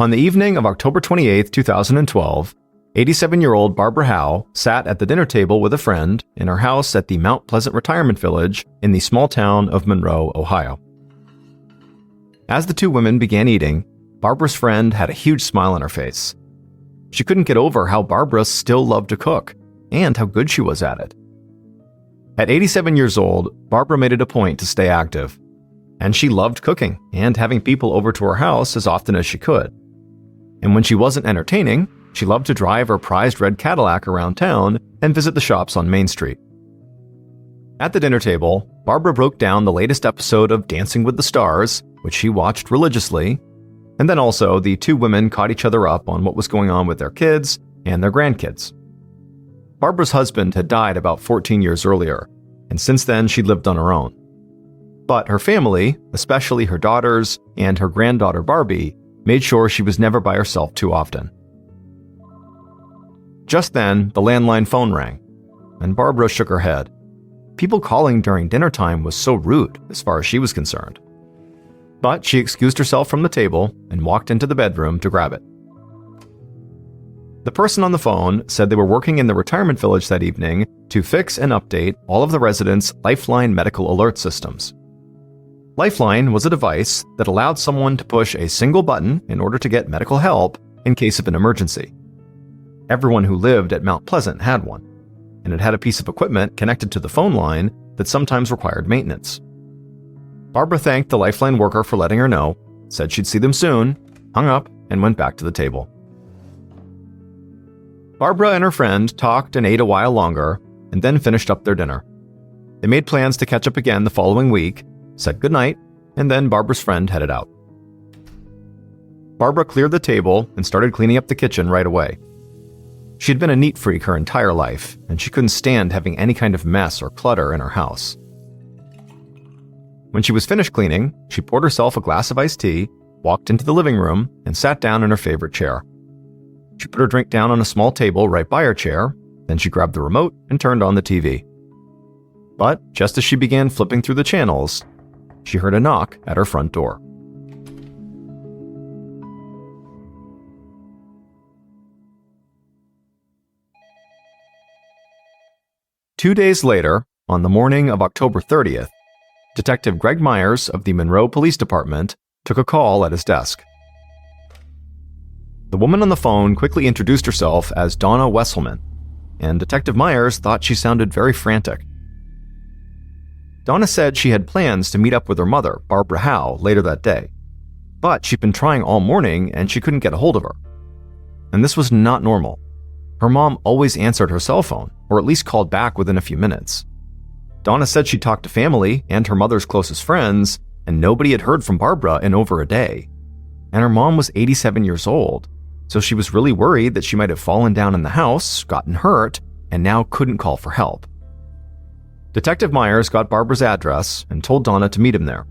On the evening of October 28, 2012, 87-year-old Barbara Howe sat at the dinner table with a friend in her house at the Mount Pleasant Retirement Village in the small town of Monroe, Ohio. As the two women began eating, Barbara's friend had a huge smile on her face. She couldn't get over how Barbara still loved to cook and how good she was at it. At 87 years old, Barbara made it a point to stay active, and she loved cooking and having people over to her house as often as she could. And when she wasn't entertaining, she loved to drive her prized red Cadillac around town and visit the shops on Main Street. At the dinner table, Barbara broke down the latest episode of Dancing with the Stars, which she watched religiously, and then also the two women caught each other up on what was going on with their kids and their grandkids. Barbara's husband had died about 14 years earlier, and since then she'd lived on her own. But her family, especially her daughters and her granddaughter Barbie, made sure she was never by herself too often. Just then, the landline phone rang, and Barbara shook her head. People calling during dinner time was so rude as far as she was concerned. But she excused herself from the table and walked into the bedroom to grab it. The person on the phone said they were working in the retirement village that evening to fix and update all of the residents' Lifeline medical alert systems. Lifeline was a device that allowed someone to push a single button in order to get medical help in case of an emergency. Everyone who lived at Mount Pleasant had one, and it had a piece of equipment connected to the phone line that sometimes required maintenance. Barbara thanked the Lifeline worker for letting her know, said she'd see them soon, hung up, and went back to the table. Barbara and her friend talked and ate a while longer, and then finished up their dinner. They made plans to catch up again the following week, said goodnight, and then Barbara's friend headed out. Barbara cleared the table and started cleaning up the kitchen right away. She'd been a neat freak her entire life, and she couldn't stand having any kind of mess or clutter in her house. When she was finished cleaning, she poured herself a glass of iced tea, walked into the living room, and sat down in her favorite chair. She put her drink down on a small table right by her chair, then she grabbed the remote and turned on the TV. But just as she began flipping through the channels, she heard a knock at her front door. Two days later, on the morning of October 30th, Detective Greg Myers of the Monroe Police Department took a call at his desk. The woman on the phone quickly introduced herself as Donna Wesselman, and Detective Myers thought she sounded very frantic. Donna said she had plans to meet up with her mother, Barbara Howe, later that day, but she'd been trying all morning and she couldn't get a hold of her. And this was not normal. Her mom always answered her cell phone, or at least called back within a few minutes. Donna said she talked to family and her mother's closest friends, and nobody had heard from Barbara in over a day. And her mom was 87 years old, so she was really worried that she might have fallen down in the house, gotten hurt, and now couldn't call for help. Detective Myers got Barbara's address and told Donna to meet him there.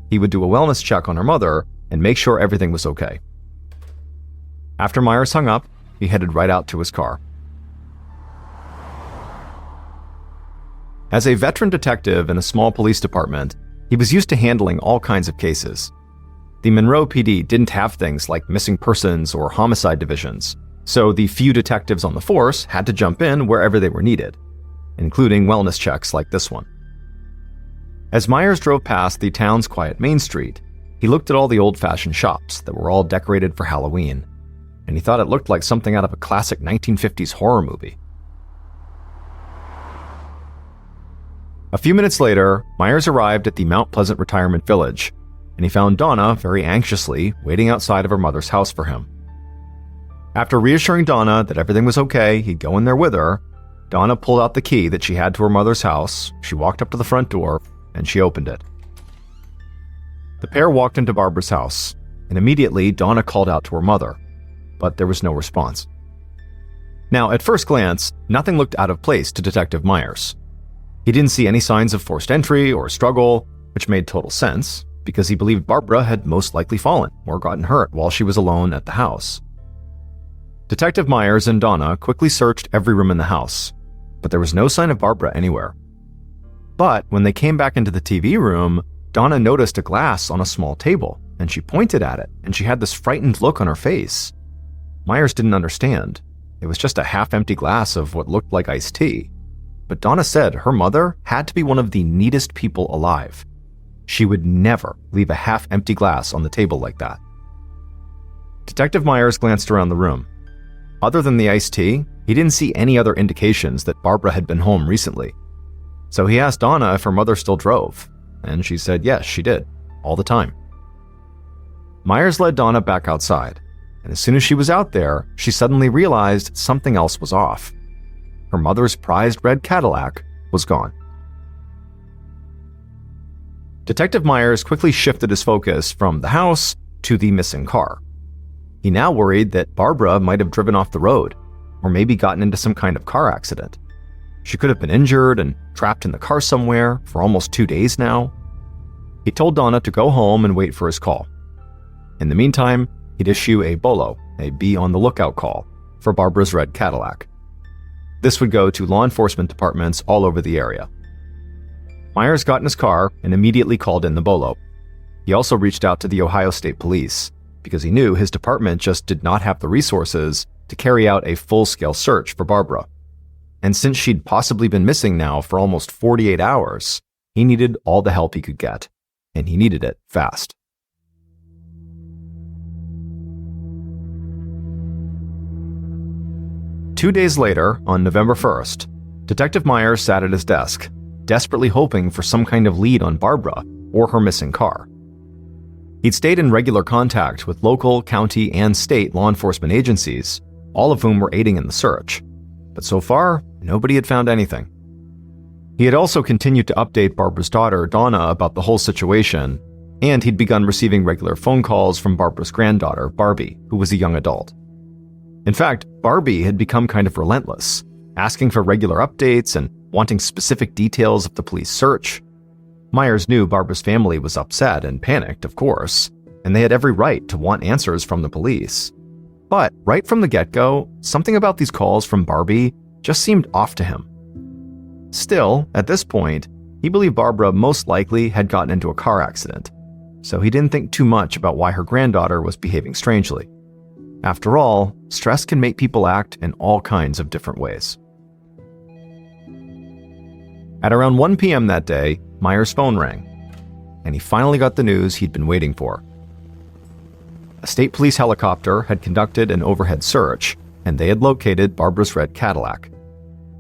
He would do a wellness check on her mother and make sure everything was okay. After Myers hung up, he headed right out to his car. As a veteran detective in a small police department, he was used to handling all kinds of cases. The Monroe PD didn't have things like missing persons or homicide divisions, so the few detectives on the force had to jump in wherever they were needed, including wellness checks like this one. As Myers drove past the town's quiet Main Street, he looked at all the old-fashioned shops that were all decorated for Halloween, and he thought it looked like something out of a classic 1950s horror movie. A few minutes later, Myers arrived at the Mount Pleasant Retirement Village, and he found Donna very anxiously waiting outside of her mother's house for him. After reassuring Donna that everything was okay, he'd go in there with her, Donna pulled out the key that she had to her mother's house, she walked up to the front door, and she opened it. The pair walked into Barbara's house, and immediately Donna called out to her mother, but there was no response. Now, at first glance, nothing looked out of place to Detective Myers. He didn't see any signs of forced entry or struggle, which made total sense, because he believed Barbara had most likely fallen or gotten hurt while she was alone at the house. Detective Myers and Donna quickly searched every room in the house, but there was no sign of Barbara anywhere. But when they came back into the TV room, Donna noticed a glass on a small table, and she pointed at it, and she had this frightened look on her face. Myers didn't understand. It was just a half-empty glass of what looked like iced tea. But Donna said her mother had to be one of the neatest people alive. She would never leave a half-empty glass on the table like that. Detective Myers glanced around the room. Other than the iced tea, he didn't see any other indications that Barbara had been home recently. So he asked Donna if her mother still drove, and she said yes, she did, all the time. Myers led Donna back outside, and as soon as she was out there, she suddenly realized something else was off. Her mother's prized red Cadillac was gone. Detective Myers quickly shifted his focus from the house to the missing car. He now worried that Barbara might have driven off the road, or maybe gotten into some kind of car accident. She could have been injured and trapped in the car somewhere for almost 2 days now. He told Donna to go home and wait for his call. In the meantime, he'd issue a BOLO, a be on the lookout call, for Barbara's red Cadillac. This would go to law enforcement departments all over the area. Myers got in his car and immediately called in the BOLO. He also reached out to the Ohio State Police, because he knew his department just did not have the resources to carry out a full-scale search for Barbara. And since she'd possibly been missing now for almost 48 hours, he needed all the help he could get, and he needed it fast. Two days later, on November 1st, Detective Myers sat at his desk, desperately hoping for some kind of lead on Barbara or her missing car. He'd stayed in regular contact with local, county, and state law enforcement agencies, all of whom were aiding in the search. But so far, nobody had found anything. He had also continued to update Barbara's daughter, Donna, about the whole situation, and he'd begun receiving regular phone calls from Barbara's granddaughter, Barbie, who was a young adult. In fact, Barbie had become kind of relentless, asking for regular updates and wanting specific details of the police search. Myers knew Barbara's family was upset and panicked, of course, and they had every right to want answers from the police. But right from the get-go, something about these calls from Barbie just seemed off to him. Still, at this point, he believed Barbara most likely had gotten into a car accident, so he didn't think too much about why her granddaughter was behaving strangely. After all, stress can make people act in all kinds of different ways. At around 1 p.m. that day, Myers' phone rang, and he finally got the news he'd been waiting for. A state police helicopter had conducted an overhead search, and they had located Barbara's red Cadillac.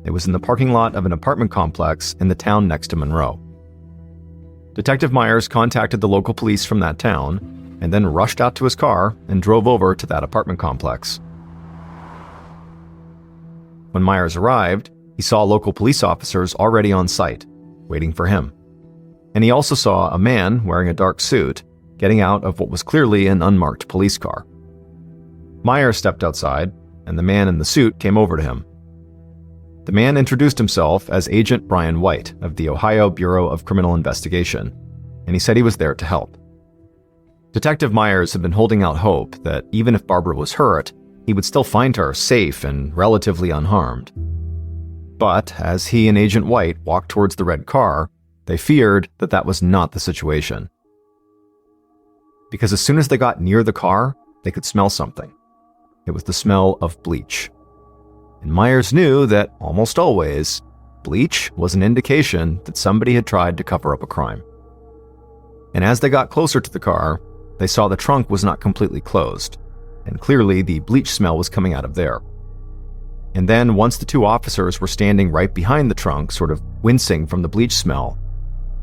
It was in the parking lot of an apartment complex in the town next to Monroe. Detective Myers contacted the local police from that town, and then rushed out to his car and drove over to that apartment complex. When Myers arrived, he saw local police officers already on site, waiting for him. And he also saw a man wearing a dark suit getting out of what was clearly an unmarked police car. Myers stepped outside, and the man in the suit came over to him. The man introduced himself as Agent Brian White of the Ohio Bureau of Criminal Investigation, and he said he was there to help. Detective Myers had been holding out hope that even if Barbara was hurt, he would still find her safe and relatively unharmed. But as he and Agent White walked towards the red car, they feared that that was not the situation. Because as soon as they got near the car, they could smell something. It was the smell of bleach. And Myers knew that, almost always, bleach was an indication that somebody had tried to cover up a crime. And as they got closer to the car, they saw the trunk was not completely closed, and clearly the bleach smell was coming out of there. And then, once the two officers were standing right behind the trunk, sort of wincing from the bleach smell,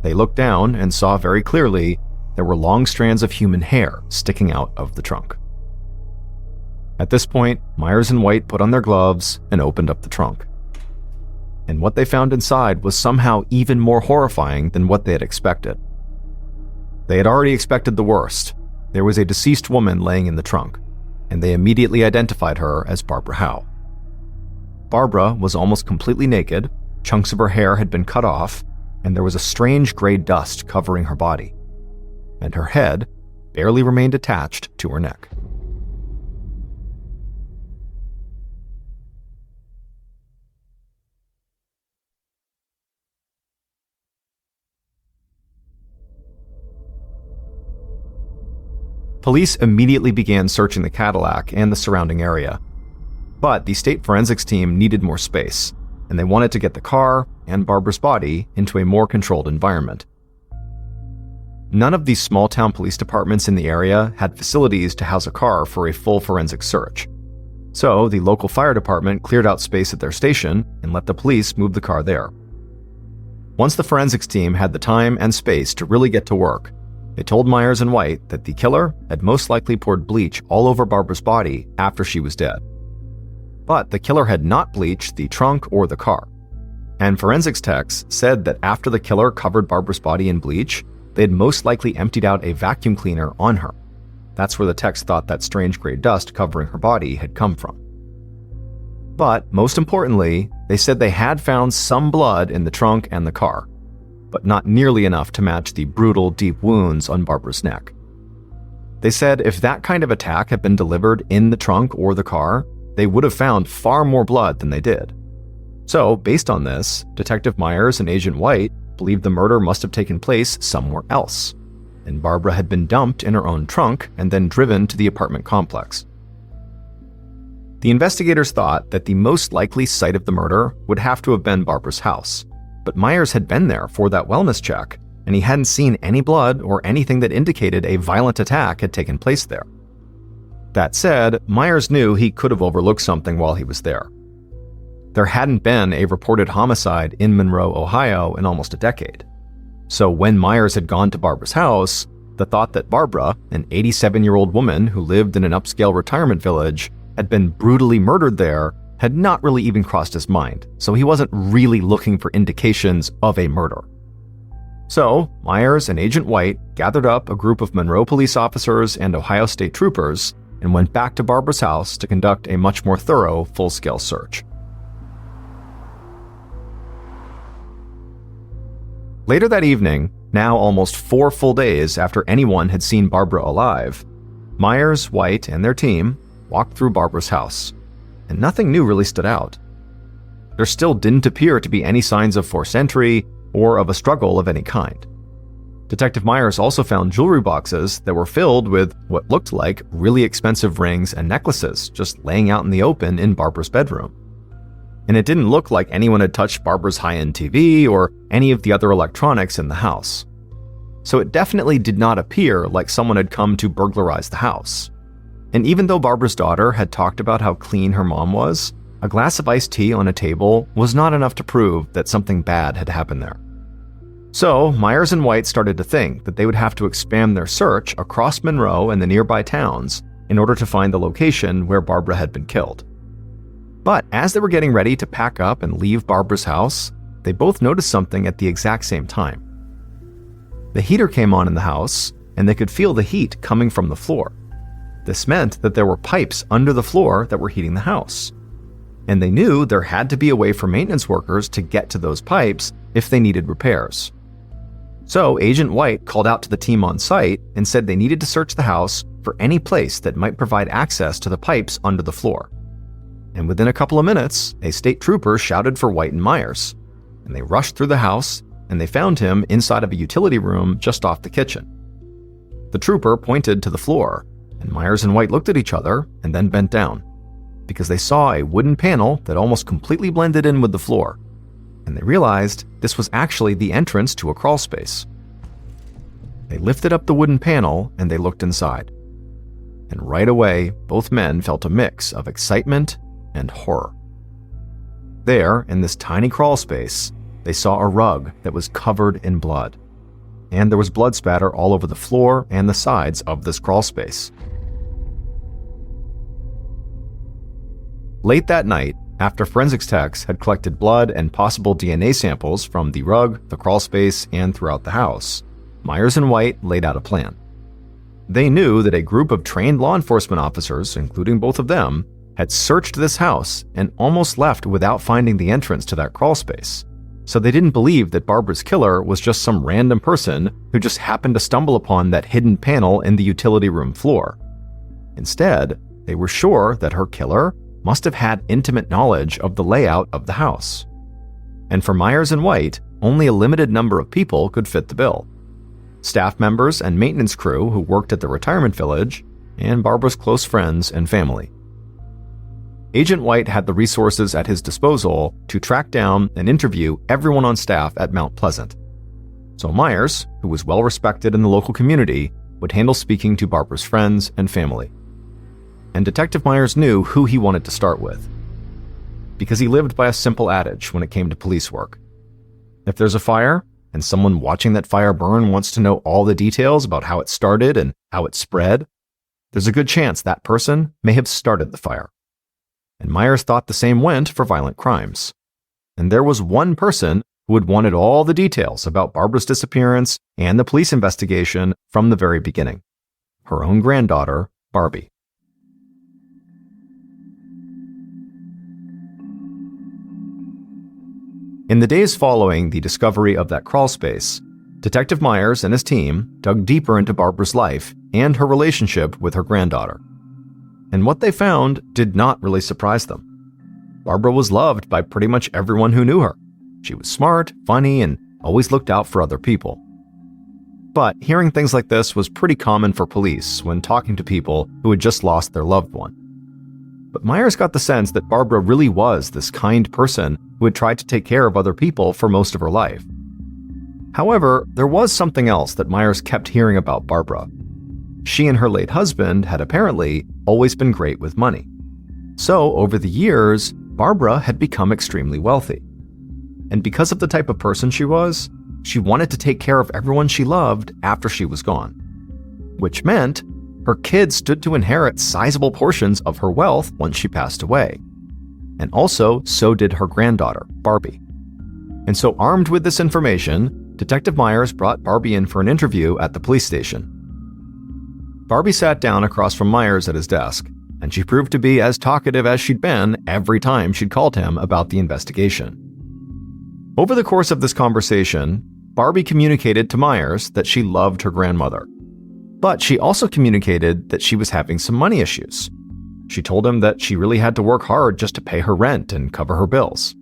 they looked down and saw very clearly there were long strands of human hair sticking out of the trunk. At this point, Myers and White put on their gloves and opened up the trunk. And what they found inside was somehow even more horrifying than what they had expected. They had already expected the worst. There was a deceased woman laying in the trunk, and they immediately identified her as Barbara Howe. Barbara was almost completely naked, chunks of her hair had been cut off, and there was a strange gray dust covering her body. And her head barely remained attached to her neck. Police immediately began searching the Cadillac and the surrounding area. But the state forensics team needed more space, and they wanted to get the car and Barbara's body into a more controlled environment. None of these small-town police departments in the area had facilities to house a car for a full forensic search. So the local fire department cleared out space at their station and let the police move the car there. Once the forensics team had the time and space to really get to work, they told Myers and White that the killer had most likely poured bleach all over Barbara's body after she was dead. But the killer had not bleached the trunk or the car. And forensics techs said that after the killer covered Barbara's body in bleach, they had most likely emptied out a vacuum cleaner on her. That's where the techs thought that strange gray dust covering her body had come from. But most importantly, they said they had found some blood in the trunk and the car, but not nearly enough to match the brutal, deep wounds on Barbara's neck. They said if that kind of attack had been delivered in the trunk or the car, they would have found far more blood than they did. So, based on this, Detective Myers and Agent White believed the murder must have taken place somewhere else, and Barbara had been dumped in her own trunk and then driven to the apartment complex. The investigators thought that the most likely site of the murder would have to have been Barbara's house, but Myers had been there for that wellness check, and he hadn't seen any blood or anything that indicated a violent attack had taken place there. That said, Myers knew he could have overlooked something while he was there. There hadn't been a reported homicide in Monroe, Ohio in almost a decade. So when Myers had gone to Barbara's house, the thought that Barbara, an 87-year-old woman who lived in an upscale retirement village, had been brutally murdered there had not really even crossed his mind, so he wasn't really looking for indications of a murder. So, Myers and Agent White gathered up a group of Monroe police officers and Ohio State troopers and went back to Barbara's house to conduct a much more thorough, full-scale search. Later that evening, now almost 4 full days after anyone had seen Barbara alive, Myers, White, and their team walked through Barbara's house, and nothing new really stood out. There still didn't appear to be any signs of forced entry or of a struggle of any kind. Detective Myers also found jewelry boxes that were filled with what looked like really expensive rings and necklaces just laying out in the open in Barbara's bedroom. And it didn't look like anyone had touched Barbara's high-end TV or any of the other electronics in the house. So it definitely did not appear like someone had come to burglarize the house. And even though Barbara's daughter had talked about how clean her mom was, a glass of iced tea on a table was not enough to prove that something bad had happened there. So Myers and White started to think that they would have to expand their search across Monroe and the nearby towns in order to find the location where Barbara had been killed. But as they were getting ready to pack up and leave Barbara's house, they both noticed something at the exact same time. The heater came on in the house, and they could feel the heat coming from the floor. This meant that there were pipes under the floor that were heating the house. And they knew there had to be a way for maintenance workers to get to those pipes if they needed repairs. So Agent White called out to the team on site and said they needed to search the house for any place that might provide access to the pipes under the floor. And within a couple of minutes, a state trooper shouted for White and Myers, and they rushed through the house, and they found him inside of a utility room just off the kitchen. The trooper pointed to the floor, and Myers and White looked at each other and then bent down, because they saw a wooden panel that almost completely blended in with the floor, and they realized this was actually the entrance to a crawl space. They lifted up the wooden panel and they looked inside. And right away, both men felt a mix of excitement and horror. There, in this tiny crawl space, they saw a rug that was covered in blood, and there was blood spatter all over the floor and the sides of this crawl space. Late that night, after forensics techs had collected blood and possible DNA samples from the rug, the crawl space, and throughout the house, Myers and White laid out a plan. They knew that a group of trained law enforcement officers, including both of them, had searched this house and almost left without finding the entrance to that crawl space. So they didn't believe that Barbara's killer was just some random person who just happened to stumble upon that hidden panel in the utility room floor. Instead, they were sure that her killer must have had intimate knowledge of the layout of the house. And for Myers and White, only a limited number of people could fit the bill. staff members and maintenance crew who worked at the retirement village, and Barbara's close friends and family. Agent White had the resources at his disposal to track down and interview everyone on staff at Mount Pleasant. So Myers, who was well respected in the local community, would handle speaking to Barbara's friends and family. And Detective Myers knew who he wanted to start with, because he lived by a simple adage when it came to police work. If there's a fire, and someone watching that fire burn wants to know all the details about how it started and how it spread, there's a good chance that person may have started the fire. And Myers thought the same went for violent crimes. And there was one person who had wanted all the details about Barbara's disappearance and the police investigation from the very beginning: her own granddaughter, Barbie. In the days following the discovery of that crawlspace, Detective Myers and his team dug deeper into Barbara's life and her relationship with her granddaughter. And what they found did not really surprise them. Barbara was loved by pretty much everyone who knew her. She was smart, funny, and always looked out for other people. But hearing things like this was pretty common for police when talking to people who had just lost their loved one. But Myers got the sense that Barbara really was this kind person who had tried to take care of other people for most of her life. However, there was something else that Myers kept hearing about Barbara. She and her late husband had apparently always been great with money. So, over the years, Barbara had become extremely wealthy. And because of the type of person she was, she wanted to take care of everyone she loved after she was gone. Which meant her kids stood to inherit sizable portions of her wealth once she passed away. And also, so did her granddaughter, Barbie. And so, armed with this information, Detective Myers brought Barbie in for an interview at the police station. Barbie sat down across from Myers at his desk, and she proved to be as talkative as she'd been every time she'd called him about the investigation. Over the course of this conversation, Barbie communicated to Myers that she loved her grandmother. But she also communicated that she was having some money issues. She told him that she really had to work hard just to pay her rent and cover her bills.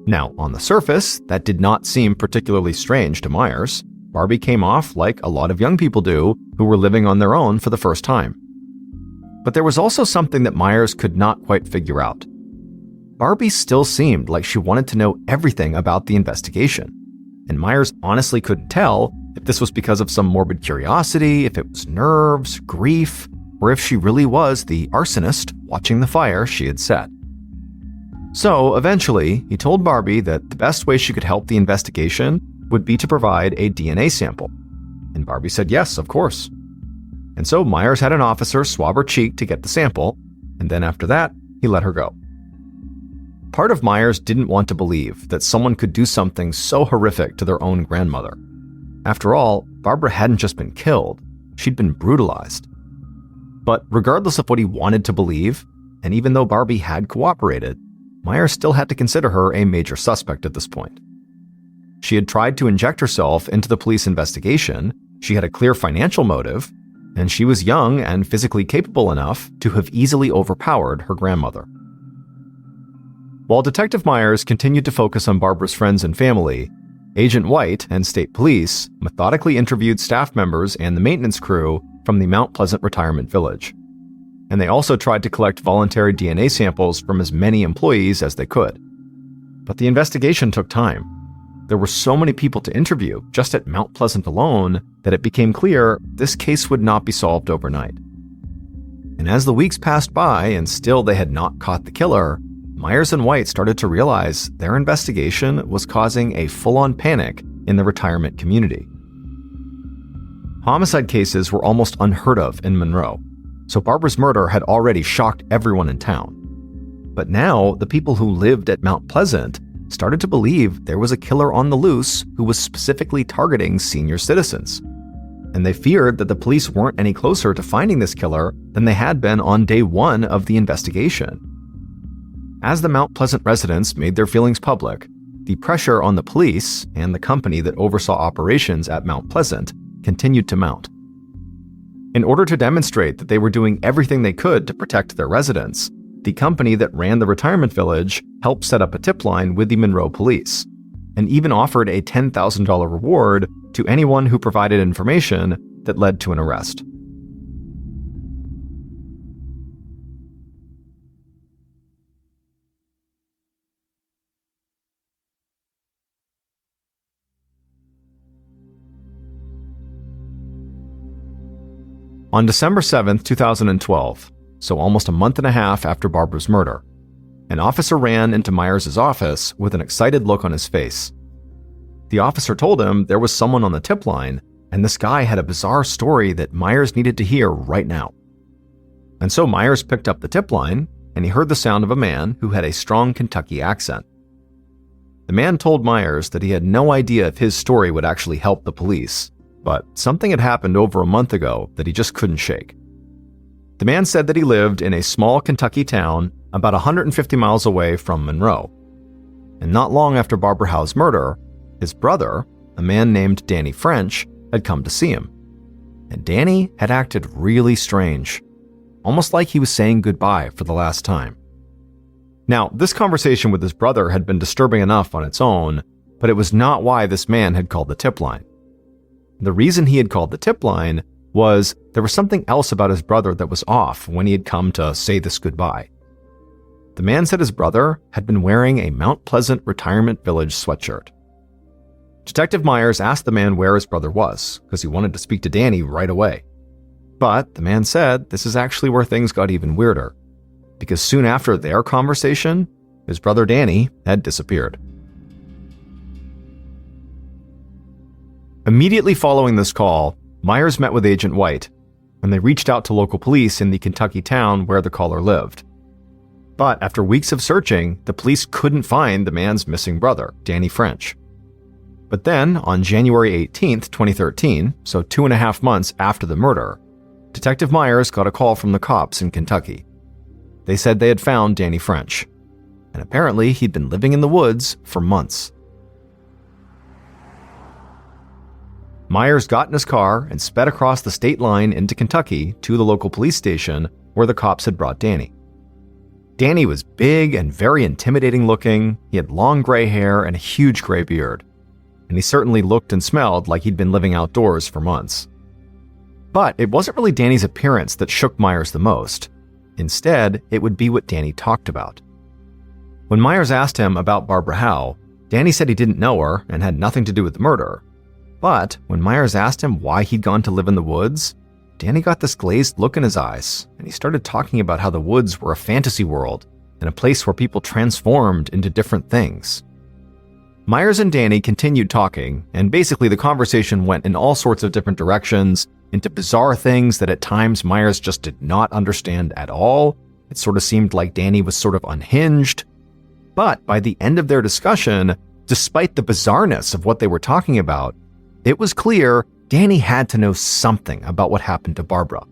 Now, on the surface, that did not seem particularly strange to Myers. Barbie came off like a lot of young people do who were living on their own for the first time. But there was also something that Myers could not quite figure out. Barbie still seemed like she wanted to know everything about the investigation, and Myers honestly couldn't tell if this was because of some morbid curiosity, if it was nerves, grief, or if she really was the arsonist watching the fire she had set. So, eventually, he told Barbie that the best way she could help the investigation would be to provide a DNA sample. And Barbie said yes, of course. And so Myers had an officer swab her cheek to get the sample, and then after that, he let her go. Part of Myers didn't want to believe that someone could do something so horrific to their own grandmother. After all, Barbara hadn't just been killed, she'd been brutalized. But regardless of what he wanted to believe, and even though Barbie had cooperated, Myers still had to consider her a major suspect at this point. She had tried to inject herself into the police investigation, she had a clear financial motive, and she was young and physically capable enough to have easily overpowered her grandmother. While Detective Myers continued to focus on Barbara's friends and family, Agent White and state police methodically interviewed staff members and the maintenance crew from the Mount Pleasant retirement village. And they also tried to collect voluntary DNA samples from as many employees as they could. But the investigation took time. There were so many people to interview just at Mount Pleasant alone that it became clear this case would not be solved overnight. And as the weeks passed by and still they had not caught the killer, Myers and White started to realize their investigation was causing a full-on panic in the retirement community. Homicide cases were almost unheard of in Monroe, so Barbara's murder had already shocked everyone in town. But now, the people who lived at Mount Pleasant started to believe there was a killer on the loose who was specifically targeting senior citizens. And they feared that the police weren't any closer to finding this killer than they had been on day one of the investigation. As the Mount Pleasant residents made their feelings public, the pressure on the police and the company that oversaw operations at Mount Pleasant continued to mount. In order to demonstrate that they were doing everything they could to protect their residents, the company that ran the retirement village helped set up a tip line with the Monroe police. and even offered a $10,000 reward to anyone who provided information that led to an arrest. On December 7, 2012, so almost a month and a half after Barbara's murder, an officer ran into Myers' office with an excited look on his face. The officer told him there was someone on the tip line, and this guy had a bizarre story that Myers needed to hear right now. And so Myers picked up the tip line, and he heard the sound of a man who had a strong Kentucky accent. The man told Myers that he had no idea if his story would actually help the police, but something had happened over a month ago that he just couldn't shake. The man said that he lived in a small Kentucky town about 150 miles away from Monroe. And not long after Barbara Howe's murder, his brother, a man named Danny French, had come to see him. And Danny had acted really strange, almost like he was saying goodbye for the last time. Now, this conversation with his brother had been disturbing enough on its own, but it was not why this man had called the tip line. The reason he had called the tip line was there was something else about his brother that was off when he had come to say this goodbye. The man said his brother had been wearing a Mount Pleasant Retirement Village sweatshirt. Detective Myers asked the man where his brother was, because he wanted to speak to Danny right away. But the man said this is actually where things got even weirder, because soon after their conversation, his brother Danny had disappeared. Immediately following this call, Myers met with Agent White, and they reached out to local police in the Kentucky town where the caller lived. But after weeks of searching, the police couldn't find the man's missing brother, Danny French. But then, on January 18, 2013, so 2.5 months after the murder, Detective Myers got a call from the cops in Kentucky. They said they had found Danny French, and apparently he'd been living in the woods for months. Myers got in his car and sped across the state line into Kentucky to the local police station where the cops had brought Danny. Danny was big and very intimidating looking. He had long gray hair and a huge gray beard, and he certainly looked and smelled like he'd been living outdoors for months. But it wasn't really Danny's appearance that shook Myers the most. Instead, it would be what Danny talked about. When Myers asked him about Barbara Howe, Danny said he didn't know her and had nothing to do with the murder. But when Myers asked him why he'd gone to live in the woods, Danny got this glazed look in his eyes, and he started talking about how the woods were a fantasy world and a place where people transformed into different things. Myers and Danny continued talking, and basically the conversation went in all sorts of different directions, into bizarre things that at times Myers just did not understand at all. It sort of seemed like Danny was sort of unhinged. But by the end of their discussion, despite the bizarreness of what they were talking about, it was clear Danny had to know something about what happened to Barbara.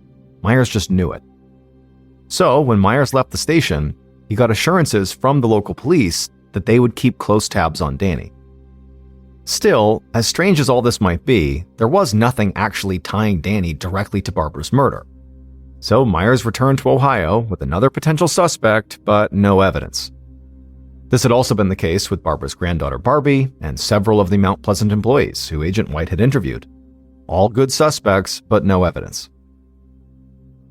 Myers just knew it. So when Myers left the station, he got assurances from the local police that they would keep close tabs on Danny. Still, as strange as all this might be, there was nothing actually tying Danny directly to Barbara's murder. So Myers returned to Ohio with another potential suspect, but no evidence. This had also been the case with Barbara's granddaughter Barbie and several of the Mount Pleasant employees who Agent White had interviewed. All good suspects, but no evidence.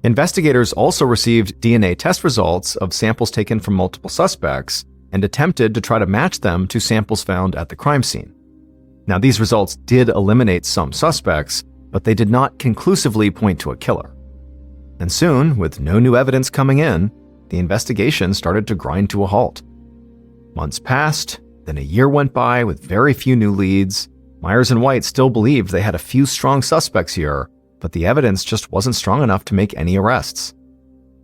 Investigators also received DNA test results of samples taken from multiple suspects and attempted to try to match them to samples found at the crime scene. Now, these results did eliminate some suspects, but they did not conclusively point to a killer. And soon, with no new evidence coming in, the investigation started to grind to a halt. Months passed, then a year went by with very few new leads. Myers and White still believed they had a few strong suspects here, but the evidence just wasn't strong enough to make any arrests.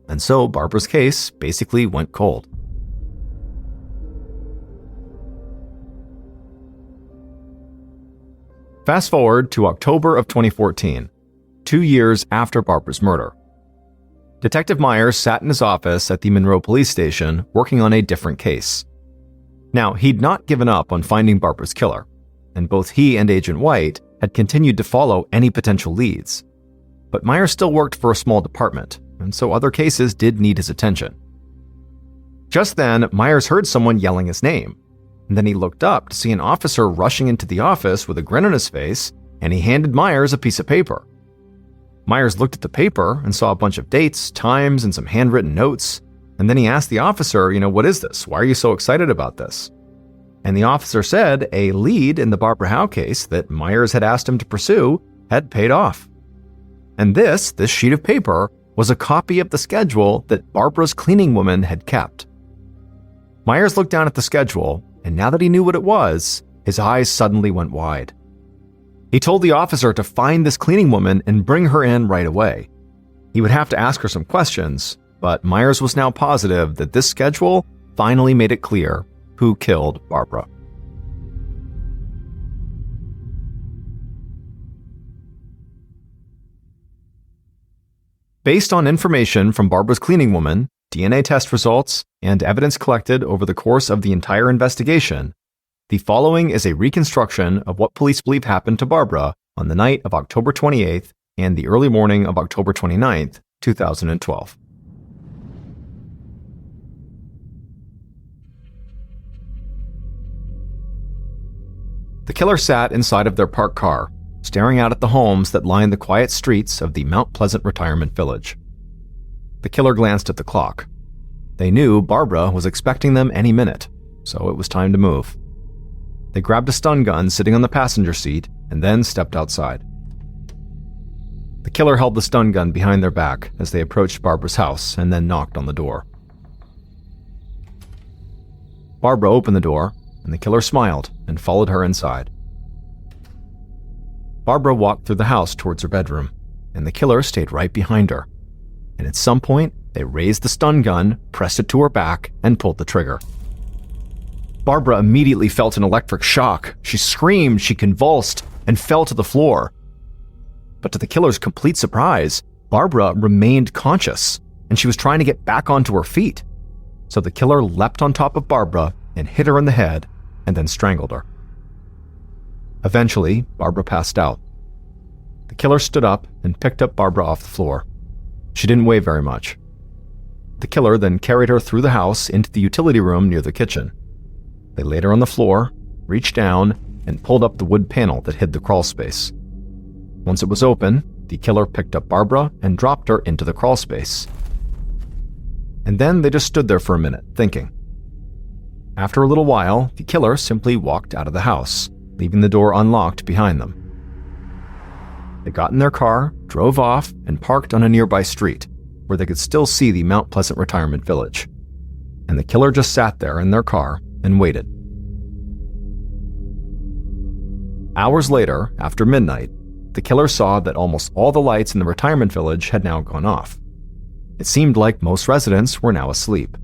And so Barbara's case basically went cold. Fast forward to October of 2014, 2 years after Barbara's murder. Detective Myers sat in his office at the Monroe police station working on a different case. Now, he'd not given up on finding Barbara's killer, and both he and Agent White had continued to follow any potential leads. But Myers still worked for a small department, and so other cases did need his attention. Just then, Myers heard someone yelling his name. and then he looked up to see an officer rushing into the office with a grin on his face, and he handed Myers a piece of paper. Myers looked at the paper and saw a bunch of dates, times, and some handwritten notes, and then he asked the officer, what is this? Why are you so excited about this? And the officer said a lead in the Barbara Howe case that Myers had asked him to pursue had paid off. And this sheet of paper was a copy of the schedule that Barbara's cleaning woman had kept. Myers looked down at the schedule, and now that he knew what it was, his eyes suddenly went wide. He told the officer to find this cleaning woman and bring her in right away. He would have to ask her some questions, but Myers was now positive that this schedule finally made it clear who killed Barbara. Based on information from Barbara's cleaning woman, DNA test results, and evidence collected over the course of the entire investigation, the following is a reconstruction of what police believe happened to Barbara on the night of October 28th and the early morning of October 29th, 2012. The killer sat inside of their parked car, staring out at the homes that lined the quiet streets of the Mount Pleasant retirement village. The killer glanced at the clock. They knew Barbara was expecting them any minute, so it was time to move. They grabbed a stun gun sitting on the passenger seat and then stepped outside. The killer held the stun gun behind their back as they approached Barbara's house and then knocked on the door. Barbara opened the door, and the killer smiled and followed her inside. Barbara walked through the house towards her bedroom, and the killer stayed right behind her. And at some point, they raised the stun gun, pressed it to her back, and pulled the trigger. Barbara immediately felt an electric shock. She screamed, she convulsed, and fell to the floor. But to the killer's complete surprise, Barbara remained conscious, and she was trying to get back onto her feet. So the killer leapt on top of Barbara and hit her in the head, and then strangled her. Eventually, Barbara passed out. The killer stood up and picked up Barbara off the floor. She didn't weigh very much. The killer then carried her through the house into the utility room near the kitchen. They laid her on the floor, reached down, and pulled up the wood panel that hid the crawl space. Once it was open, the killer picked up Barbara and dropped her into the crawl space. And then they just stood there for a minute, thinking. After a little while, the killer simply walked out of the house, leaving the door unlocked behind them. They got in their car, drove off, and parked on a nearby street, where they could still see the Mount Pleasant retirement village. And the killer just sat there in their car and waited. Hours later, after midnight, the killer saw that almost all the lights in the retirement village had now gone off. It seemed like most residents were now asleep.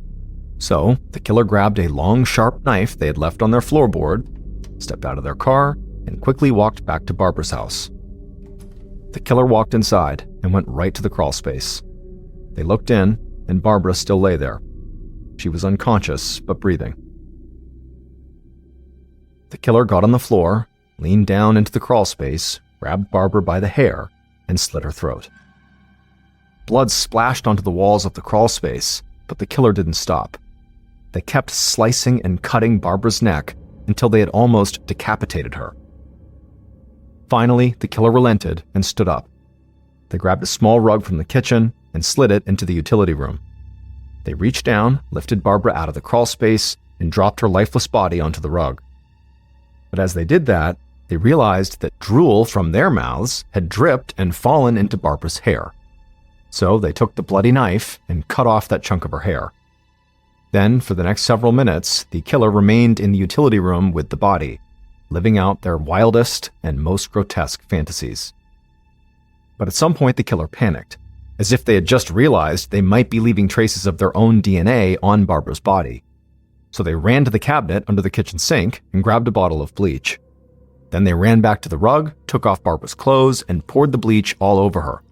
So, the killer grabbed a long, sharp knife they had left on their floorboard, stepped out of their car, and quickly walked back to Barbara's house. The killer walked inside and went right to the crawl space. They looked in, and Barbara still lay there. She was unconscious, but breathing. The killer got on the floor, leaned down into the crawl space, grabbed Barbara by the hair, and slit her throat. Blood splashed onto the walls of the crawl space, but the killer didn't stop. They kept slicing and cutting Barbara's neck until they had almost decapitated her. Finally, the killer relented and stood up. They grabbed a small rug from the kitchen and slid it into the utility room. They reached down, lifted Barbara out of the crawl space, and dropped her lifeless body onto the rug. But as they did that, they realized that drool from their mouths had dripped and fallen into Barbara's hair. So they took the bloody knife and cut off that chunk of her hair. Then, for the next several minutes, the killer remained in the utility room with the body, living out their wildest and most grotesque fantasies. But at some point, the killer panicked, as if they had just realized they might be leaving traces of their own DNA on Barbara's body. So they ran to the cabinet under the kitchen sink and grabbed a bottle of bleach. Then they ran back to the rug, took off Barbara's clothes, and poured the bleach all over her.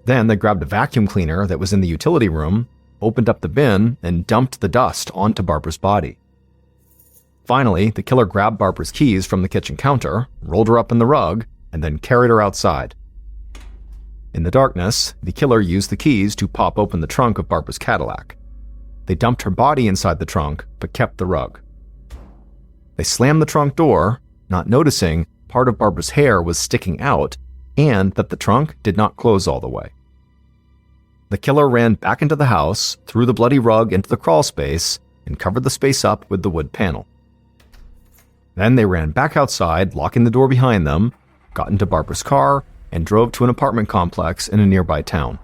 Then they grabbed a vacuum cleaner that was in the utility room, opened up the bin, and dumped the dust onto Barbara's body. Finally, the killer grabbed Barbara's keys from the kitchen counter, rolled her up in the rug, and then carried her outside. In the darkness, the killer used the keys to pop open the trunk of Barbara's Cadillac. They dumped her body inside the trunk, but kept the rug. They slammed the trunk door, not noticing part of Barbara's hair was sticking out and that the trunk did not close all the way. The killer ran back into the house, threw the bloody rug into the crawl space, and covered the space up with the wood panel. Then they ran back outside, locking the door behind them, got into Barbara's car, and drove to an apartment complex in a nearby town.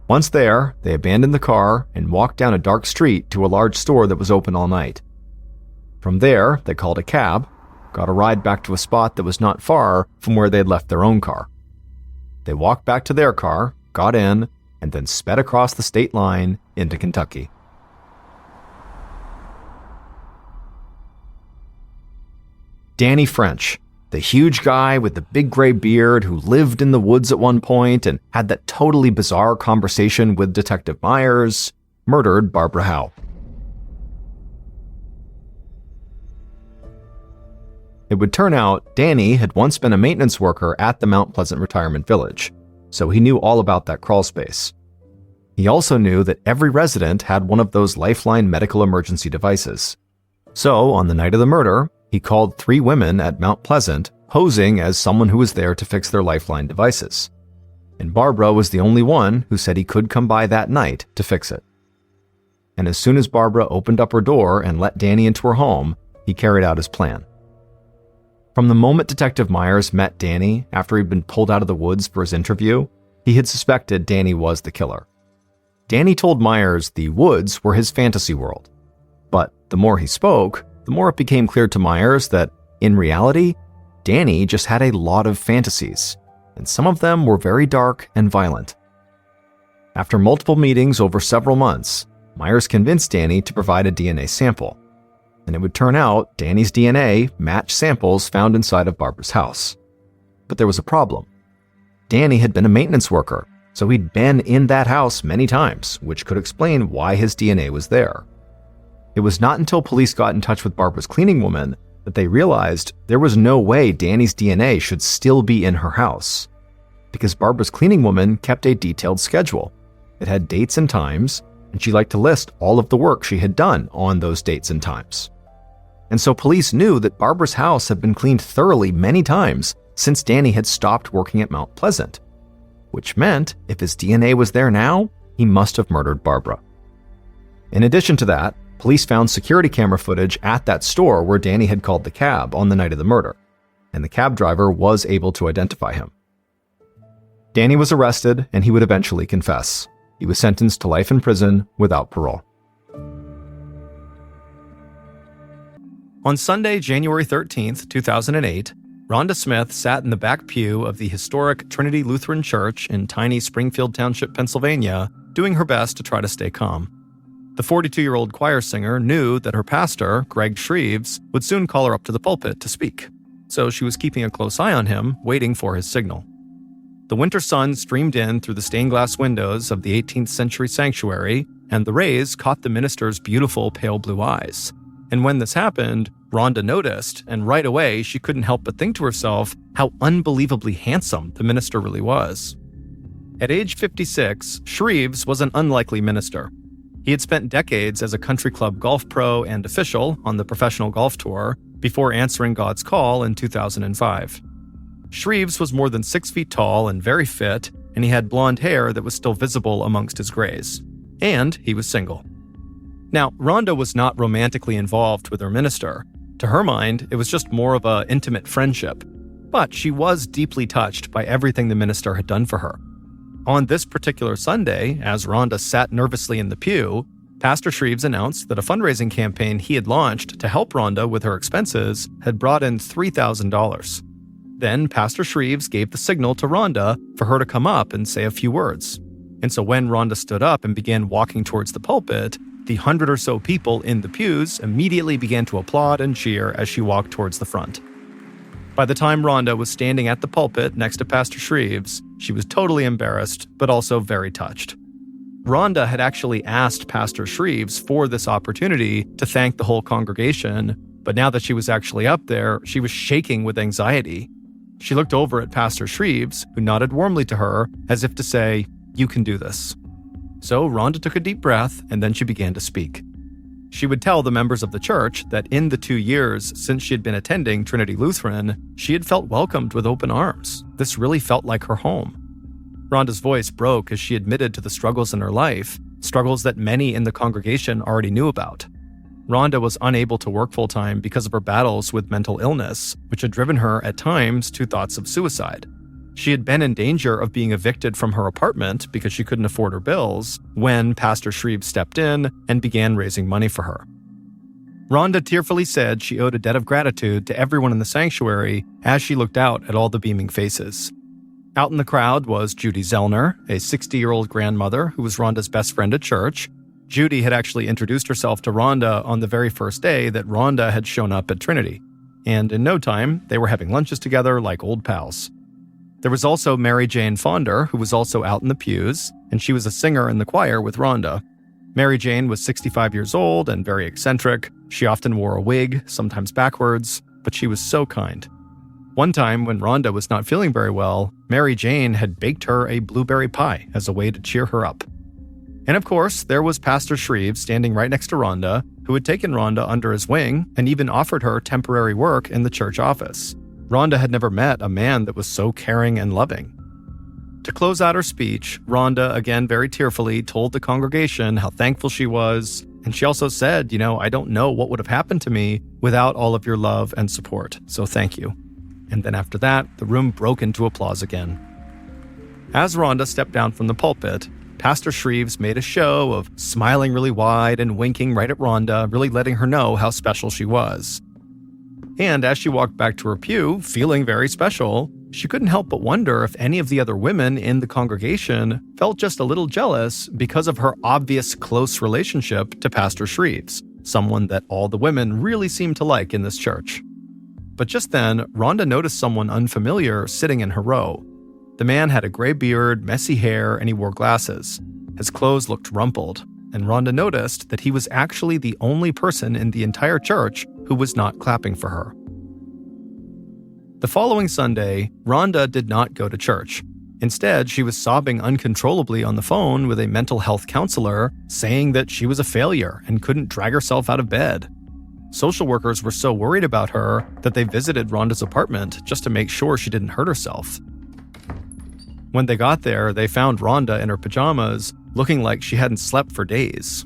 Once there, they abandoned the car and walked down a dark street to a large store that was open all night. From there, they called a cab, got a ride back to a spot that was not far from where they had left their own car. They walked back to their car, got in, and then sped across the state line into Kentucky. Danny French, the huge guy with the big gray beard who lived in the woods at one point and had that totally bizarre conversation with Detective Myers, murdered Barbara Howe. It would turn out Danny had once been a maintenance worker at the Mount Pleasant Retirement Village, so he knew all about that crawl space. He also knew that every resident had one of those Lifeline medical emergency devices. So, on the night of the murder, he called 3 women at Mount Pleasant, posing as someone who was there to fix their Lifeline devices. And Barbara was the only one who said he could come by that night to fix it. And as soon as Barbara opened up her door and let Danny into her home, he carried out his plan. From the moment Detective Myers met Danny after he'd been pulled out of the woods for his interview, he had suspected Danny was the killer. Danny told Myers the woods were his fantasy world. But the more he spoke, the more it became clear to Myers that, in reality, Danny just had a lot of fantasies, and some of them were very dark and violent. After multiple meetings over several months, Myers convinced Danny to provide a DNA sample, and it would turn out Danny's DNA matched samples found inside of Barbara's house. But there was a problem. Danny had been a maintenance worker, so he'd been in that house many times, which could explain why his DNA was there. It was not until police got in touch with Barbara's cleaning woman that they realized there was no way Danny's DNA should still be in her house, because Barbara's cleaning woman kept a detailed schedule. It had dates and times, and she liked to list all of the work she had done on those dates and times. And so police knew that Barbara's house had been cleaned thoroughly many times since Danny had stopped working at Mount Pleasant, which meant if his DNA was there now, he must have murdered Barbara. In addition to that, police found security camera footage at that store where Danny had called the cab on the night of the murder, and the cab driver was able to identify him. Danny was arrested, and he would eventually confess. He was sentenced to life in prison without parole. On Sunday, January 13th, 2008, Rhonda Smith sat in the back pew of the historic Trinity Lutheran Church in tiny Springfield Township, Pennsylvania, doing her best to try to stay calm. The 42-year-old choir singer knew that her pastor, Greg Shreves, would soon call her up to the pulpit to speak, so she was keeping a close eye on him, waiting for his signal. The winter sun streamed in through the stained glass windows of the 18th century sanctuary, and the rays caught the minister's beautiful pale blue eyes. And when this happened, Rhonda noticed, and right away she couldn't help but think to herself how unbelievably handsome the minister really was. At age 56, Shreves was an unlikely minister. He had spent decades as a country club golf pro and official on the professional golf tour before answering God's call in 2005. Shreves was more than 6 feet tall and very fit, and he had blonde hair that was still visible amongst his grays. And he was single. Now, Rhonda was not romantically involved with her minister. To her mind, it was just more of an intimate friendship. But she was deeply touched by everything the minister had done for her. On this particular Sunday, as Rhonda sat nervously in the pew, Pastor Shreves announced that a fundraising campaign he had launched to help Rhonda with her expenses had brought in $3,000. Then Pastor Shreves gave the signal to Rhonda for her to come up and say a few words. And so when Rhonda stood up and began walking towards the pulpit, the 100 or so people in the pews immediately began to applaud and cheer as she walked towards the front. By the time Rhonda was standing at the pulpit next to Pastor Shreves, she was totally embarrassed, but also very touched. Rhonda had actually asked Pastor Shreves for this opportunity to thank the whole congregation, but now that she was actually up there, she was shaking with anxiety. She looked over at Pastor Shreves, who nodded warmly to her, as if to say, "You can do this." So Rhonda took a deep breath, and then she began to speak. She would tell the members of the church that in the 2 years since she had been attending Trinity Lutheran, she had felt welcomed with open arms. This really felt like her home. Rhonda's voice broke as she admitted to the struggles in her life, struggles that many in the congregation already knew about. Rhonda was unable to work full-time because of her battles with mental illness, which had driven her at times to thoughts of suicide. She had been in danger of being evicted from her apartment because she couldn't afford her bills when Pastor Shreve stepped in and began raising money for her. Rhonda tearfully said she owed a debt of gratitude to everyone in the sanctuary as she looked out at all the beaming faces. Out in the crowd was Judy Zellner, a 60-year-old grandmother who was Rhonda's best friend at church. Judy had actually introduced herself to Rhonda on the very first day that Rhonda had shown up at Trinity. And in no time, they were having lunches together like old pals. There was also Mary Jane Fonder, who was also out in the pews, and she was a singer in the choir with Rhonda. Mary Jane was 65 years old and very eccentric. She often wore a wig, sometimes backwards, but she was so kind. One time, when Rhonda was not feeling very well, Mary Jane had baked her a blueberry pie as a way to cheer her up. And of course, there was Pastor Shreve standing right next to Rhonda, who had taken Rhonda under his wing and even offered her temporary work in the church office. Rhonda had never met a man that was so caring and loving. To close out her speech, Rhonda, again very tearfully, told the congregation how thankful she was, and she also said, I don't know what would have happened to me without all of your love and support, so thank you. And then after that, the room broke into applause again. As Rhonda stepped down from the pulpit, Pastor Shreves made a show of smiling really wide and winking right at Rhonda, really letting her know how special she was. And as she walked back to her pew, feeling very special, she couldn't help but wonder if any of the other women in the congregation felt just a little jealous because of her obvious close relationship to Pastor Shreves, someone that all the women really seemed to like in this church. But just then, Rhonda noticed someone unfamiliar sitting in her row. The man had a gray beard, messy hair, and he wore glasses. His clothes looked rumpled, and Rhonda noticed that he was actually the only person in the entire church who was not clapping for her. The following Sunday, Rhonda did not go to church. Instead, she was sobbing uncontrollably on the phone with a mental health counselor, saying that she was a failure and couldn't drag herself out of bed. Social workers were so worried about her that they visited Rhonda's apartment just to make sure she didn't hurt herself. When they got there, they found Rhonda in her pajamas, looking like she hadn't slept for days.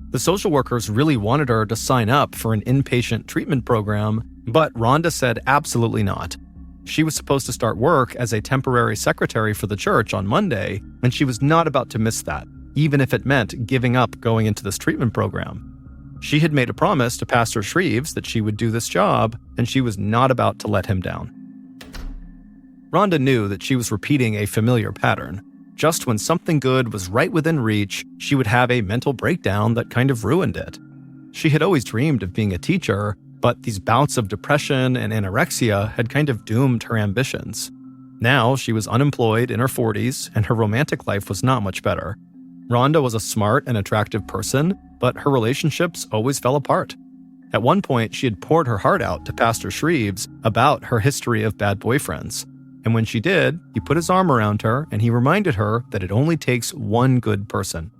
The social workers really wanted her to sign up for an inpatient treatment program, but Rhonda said absolutely not. She was supposed to start work as a temporary secretary for the church on Monday, and she was not about to miss that, even if it meant giving up going into this treatment program. She had made a promise to Pastor Shreves that she would do this job, and she was not about to let him down. Rhonda knew that she was repeating a familiar pattern. Just when something good was right within reach, she would have a mental breakdown that kind of ruined it. She had always dreamed of being a teacher, but these bouts of depression and anorexia had kind of doomed her ambitions. Now she was unemployed in her 40s, and her romantic life was not much better. Rhonda was a smart and attractive person, but her relationships always fell apart. At one point, she had poured her heart out to Pastor Shreves about her history of bad boyfriends. And when she did, he put his arm around her and he reminded her that it only takes one good person.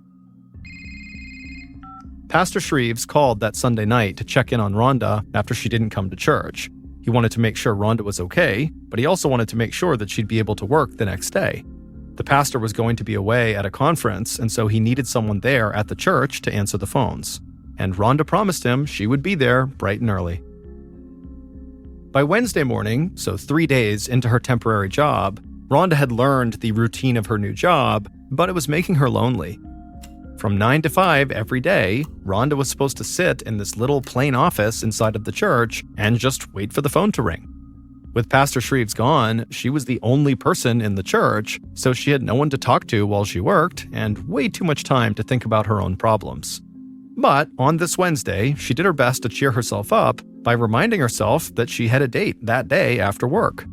Pastor Shreves called that Sunday night to check in on Rhonda after she didn't come to church. He wanted to make sure Rhonda was okay, but he also wanted to make sure that she'd be able to work the next day. The pastor was going to be away at a conference, and so he needed someone there at the church to answer the phones. And Rhonda promised him she would be there bright and early. By Wednesday morning, so 3 days into her temporary job, Rhonda had learned the routine of her new job, but it was making her lonely. From 9 to 5 every day, Rhonda was supposed to sit in this little plain office inside of the church and just wait for the phone to ring. With Pastor Shreves gone, she was the only person in the church, so she had no one to talk to while she worked and way too much time to think about her own problems. But on this Wednesday, she did her best to cheer herself up by reminding herself that she had a date that day after work.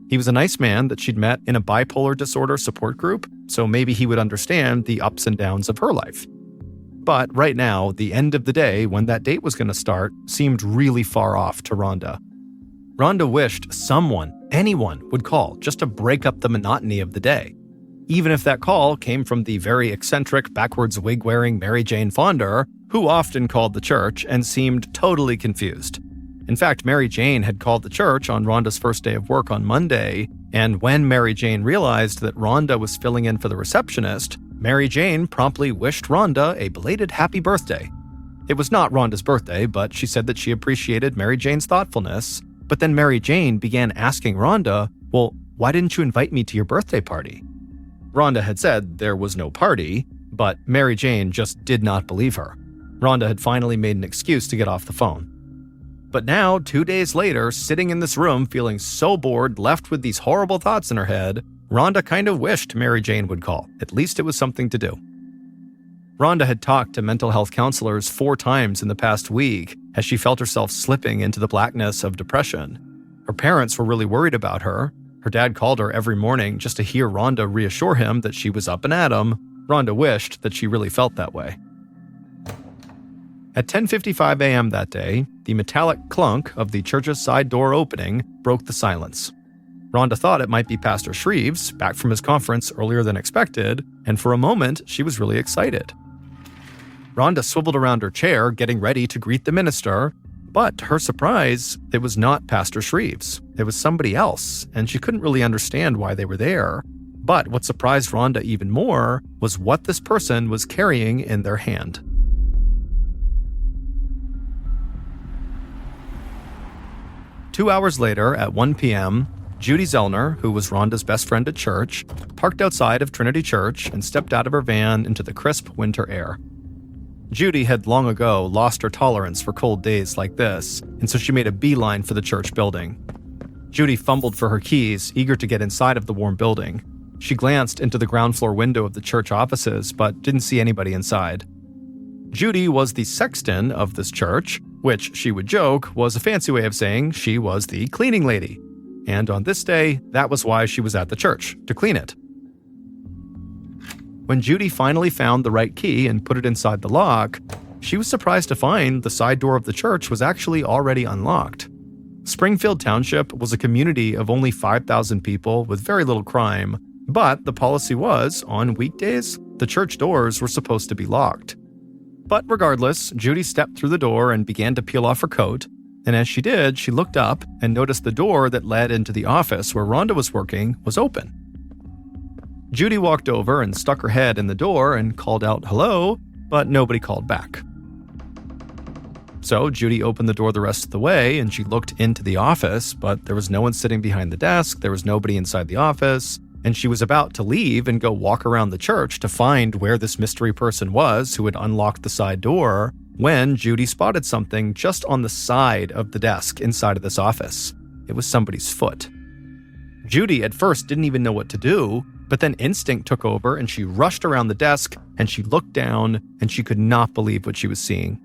He was a nice man that she'd met in a bipolar disorder support group, so maybe he would understand the ups and downs of her life. But right now, the end of the day when that date was going to start seemed really far off to Rhonda. Rhonda wished someone, anyone, would call just to break up the monotony of the day. even if that call came from the very eccentric, backwards wig-wearing Mary Jane Fonder, who often called the church and seemed totally confused. In fact, Mary Jane had called the church on Rhonda's first day of work on Monday, and when Mary Jane realized that Rhonda was filling in for the receptionist, Mary Jane promptly wished Rhonda a belated happy birthday. It was not Rhonda's birthday, but she said that she appreciated Mary Jane's thoughtfulness. But then Mary Jane began asking Rhonda, "Well, why didn't you invite me to your birthday party?" Rhonda had said there was no party, but Mary Jane just did not believe her. Rhonda had finally made an excuse to get off the phone. But now, 2 days later, sitting in this room feeling so bored, left with these horrible thoughts in her head, Rhonda kind of wished Mary Jane would call. At least it was something to do. Rhonda had talked to mental health counselors 4 times in the past week as she felt herself slipping into the blackness of depression. Her parents were really worried about her. Her dad called her every morning just to hear Rhonda reassure him that she was up and at 'em. Rhonda wished that she really felt that way. At 10:55 a.m. that day, the metallic clunk of the church's side door opening broke the silence. Rhonda thought it might be Pastor Shreves, back from his conference earlier than expected, and for a moment, she was really excited. Rhonda swiveled around her chair, getting ready to greet the minister, but to her surprise, it was not Pastor Shreves. It was somebody else, and she couldn't really understand why they were there. But what surprised Rhonda even more was what this person was carrying in their hand. Two hours later, at 1 p.m., Judy Zellner, who was Rhonda's best friend at church, parked outside of Trinity Church and stepped out of her van into the crisp winter air. Judy had long ago lost her tolerance for cold days like this, and so she made a beeline for the church building. Judy fumbled for her keys, eager to get inside of the warm building. She glanced into the ground floor window of the church offices, but didn't see anybody inside. Judy was the sexton of this church, which, she would joke, was a fancy way of saying she was the cleaning lady. And on this day, that was why she was at the church, to clean it. When Judy finally found the right key and put it inside the lock, she was surprised to find the side door of the church was actually already unlocked. Springfield Township was a community of only 5,000 people with very little crime, but the policy was, on weekdays, the church doors were supposed to be locked. But regardless, Judy stepped through the door and began to peel off her coat, and as she did, she looked up and noticed the door that led into the office where Rhonda was working was open. Judy walked over and stuck her head in the door and called out hello, but nobody called back. So Judy opened the door the rest of the way and she looked into the office, but there was no one sitting behind the desk, there was nobody inside the office, and she was about to leave and go walk around the church to find where this mystery person was who had unlocked the side door, when Judy spotted something just on the side of the desk inside of this office. It was somebody's foot. Judy at first didn't even know what to do, but then instinct took over and she rushed around the desk and she looked down and she could not believe what she was seeing.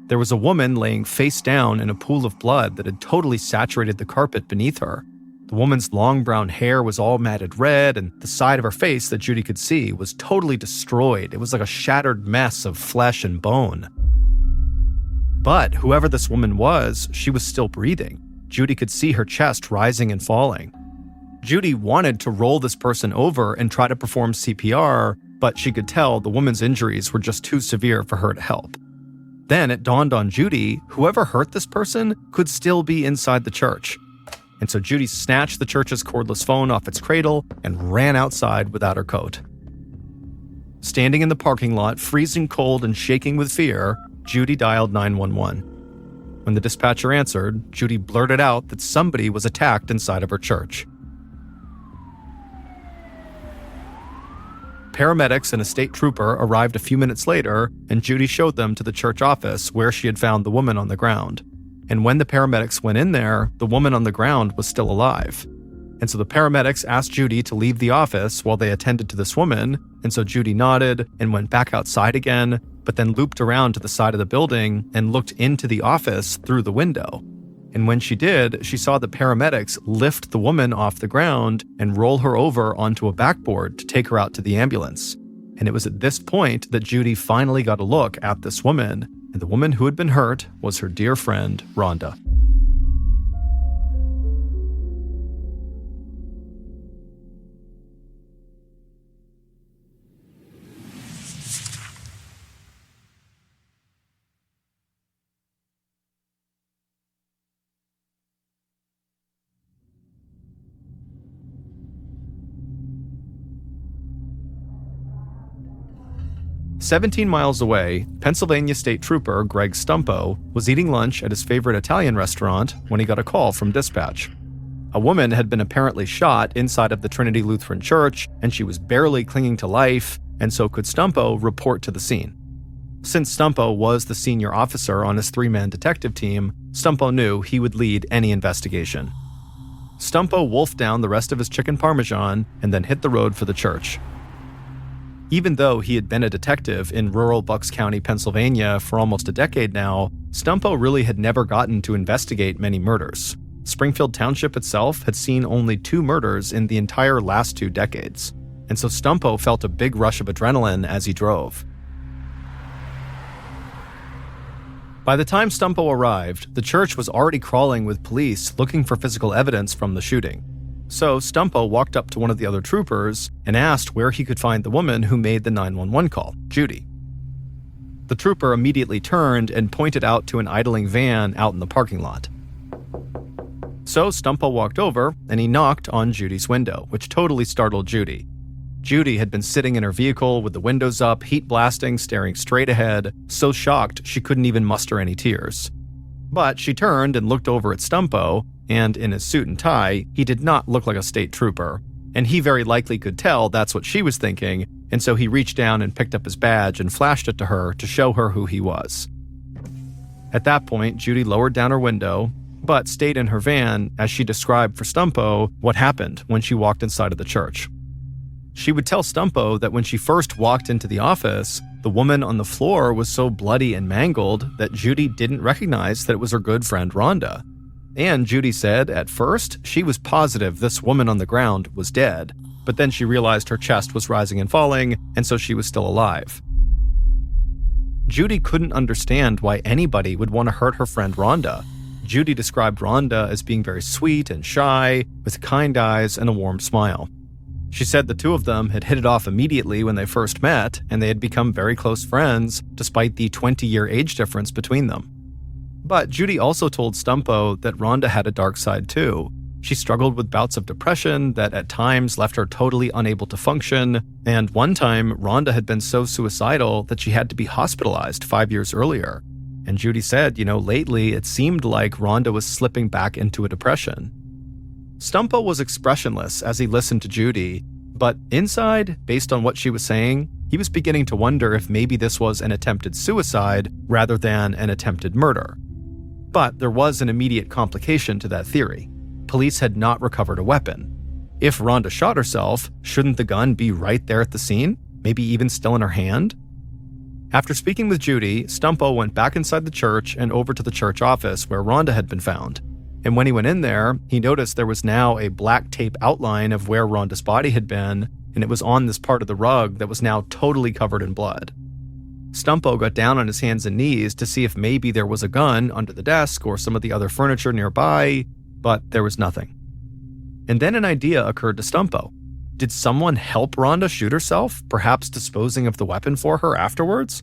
There was a woman laying face down in a pool of blood that had totally saturated the carpet beneath her. The woman's long brown hair was all matted red, and the side of her face that Judy could see was totally destroyed. It was like a shattered mess of flesh and bone. But whoever this woman was, she was still breathing. Judy could see her chest rising and falling. Judy wanted to roll this person over and try to perform CPR, but she could tell the woman's injuries were just too severe for her to help. Then it dawned on Judy, whoever hurt this person could still be inside the church. And so Judy snatched the church's cordless phone off its cradle and ran outside without her coat. Standing in the parking lot, freezing cold and shaking with fear, Judy dialed 911. When the dispatcher answered, Judy blurted out that somebody was attacked inside of her church. Paramedics and a state trooper arrived a few minutes later, and Judy showed them to the church office where she had found the woman on the ground. And when the paramedics went in there, the woman on the ground was still alive. And so the paramedics asked Judy to leave the office while they attended to this woman, and so Judy nodded and went back outside again, but then looped around to the side of the building and looked into the office through the window. And when she did, she saw the paramedics lift the woman off the ground and roll her over onto a backboard to take her out to the ambulance. And it was at this point that Judy finally got a look at this woman, and the woman who had been hurt was her dear friend, Rhonda. 17 miles away, Pennsylvania State Trooper Greg Stumpo was eating lunch at his favorite Italian restaurant when he got a call from dispatch. A woman had been apparently shot inside of the Trinity Lutheran Church, and she was barely clinging to life, and so could Stumpo report to the scene. Since Stumpo was the senior officer on his 3-man detective team, Stumpo knew he would lead any investigation. Stumpo wolfed down the rest of his chicken parmesan and then hit the road for the church. Even though he had been a detective in rural Bucks County, Pennsylvania for almost a decade now, Stumpo really had never gotten to investigate many murders. Springfield Township itself had seen only 2 murders in the entire last 2 decades, and so Stumpo felt a big rush of adrenaline as he drove. By the time Stumpo arrived, the church was already crawling with police looking for physical evidence from the shooting. So Stumpo walked up to one of the other troopers and asked where he could find the woman who made the 911 call, Judy. The trooper immediately turned and pointed out to an idling van out in the parking lot. So Stumpo walked over and he knocked on Judy's window, which totally startled Judy. Judy had been sitting in her vehicle with the windows up, heat blasting, staring straight ahead, so shocked she couldn't even muster any tears. But she turned and looked over at Stumpo, and in his suit and tie, he did not look like a state trooper, and he very likely could tell that's what she was thinking, and so he reached down and picked up his badge and flashed it to her to show her who he was. At that point, Judy lowered down her window, but stayed in her van as she described for Stumpo what happened when she walked inside of the church. She would tell Stumpo that when she first walked into the office, the woman on the floor was so bloody and mangled that Judy didn't recognize that it was her good friend Rhonda. And Judy said at first she was positive this woman on the ground was dead, but then she realized her chest was rising and falling, and so she was still alive. Judy couldn't understand why anybody would want to hurt her friend Rhonda. Judy described Rhonda as being very sweet and shy, with kind eyes and a warm smile. She said the two of them had hit it off immediately when they first met, and they had become very close friends, despite the 20-year age difference between them. But Judy also told Stumpo that Rhonda had a dark side too. She struggled with bouts of depression that at times left her totally unable to function, and one time Rhonda had been so suicidal that she had to be hospitalized 5 years earlier. And Judy said, lately it seemed like Rhonda was slipping back into a depression. Stumpo was expressionless as he listened to Judy, but inside, based on what she was saying, he was beginning to wonder if maybe this was an attempted suicide rather than an attempted murder. But there was an immediate complication to that theory. Police had not recovered a weapon. If Rhonda shot herself, shouldn't the gun be right there at the scene? Maybe even still in her hand? After speaking with Judy, Stumpo went back inside the church and over to the church office where Rhonda had been found. And when he went in there, he noticed there was now a black tape outline of where Rhonda's body had been, and it was on this part of the rug that was now totally covered in blood. Stumpo got down on his hands and knees to see if maybe there was a gun under the desk or some of the other furniture nearby, but there was nothing. And then an idea occurred to Stumpo. Did someone help Rhonda shoot herself, perhaps disposing of the weapon for her afterwards?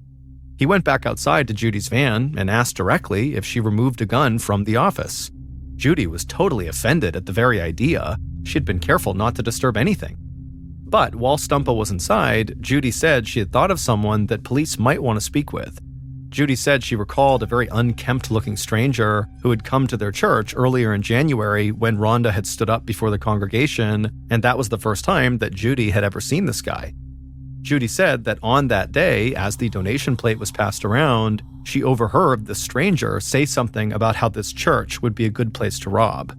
He went back outside to Judy's van and asked directly if she removed a gun from the office. Judy was totally offended at the very idea. She had been careful not to disturb anything. But while Stumpo was inside, Judy said she had thought of someone that police might want to speak with. Judy said she recalled a very unkempt-looking stranger who had come to their church earlier in January when Rhonda had stood up before the congregation, and that was the first time that Judy had ever seen this guy. Judy said that on that day, as the donation plate was passed around, she overheard the stranger say something about how this church would be a good place to rob.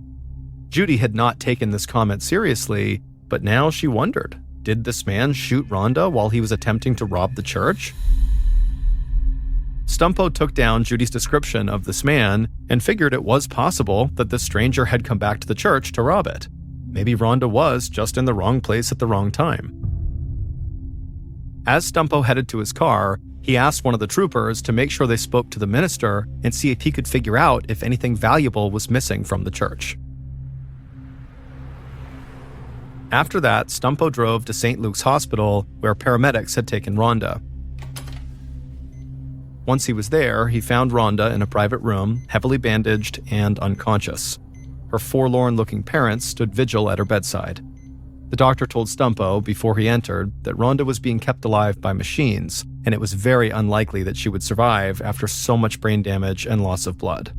Judy had not taken this comment seriously, but now she wondered, did this man shoot Rhonda while he was attempting to rob the church? Stumpo took down Judy's description of this man and figured it was possible that the stranger had come back to the church to rob it. Maybe Rhonda was just in the wrong place at the wrong time. As Stumpo headed to his car, he asked one of the troopers to make sure they spoke to the minister and see if he could figure out if anything valuable was missing from the church. After that, Stumpo drove to St. Luke's Hospital, where paramedics had taken Rhonda. Once he was there, he found Rhonda in a private room, heavily bandaged and unconscious. Her forlorn-looking parents stood vigil at her bedside. The doctor told Stumpo before he entered that Rhonda was being kept alive by machines, and it was very unlikely that she would survive after so much brain damage and loss of blood.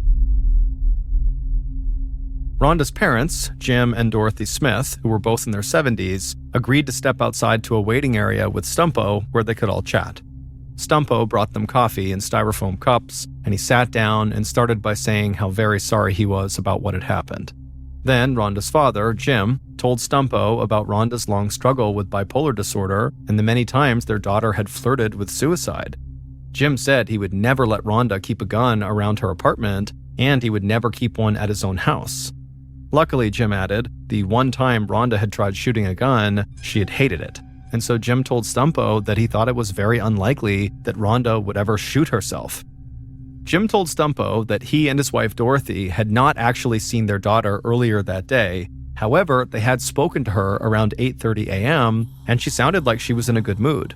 Rhonda's parents, Jim and Dorothy Smith, who were both in their 70s, agreed to step outside to a waiting area with Stumpo where they could all chat. Stumpo brought them coffee in styrofoam cups, and he sat down and started by saying how very sorry he was about what had happened. Then Rhonda's father, Jim, told Stumpo about Rhonda's long struggle with bipolar disorder and the many times their daughter had flirted with suicide. Jim said he would never let Rhonda keep a gun around her apartment, and he would never keep one at his own house. Luckily, Jim added, the one time Rhonda had tried shooting a gun, she had hated it. And so Jim told Stumpo that he thought it was very unlikely that Rhonda would ever shoot herself. Jim told Stumpo that he and his wife Dorothy had not actually seen their daughter earlier that day. However, they had spoken to her around 8:30 a.m., and she sounded like she was in a good mood.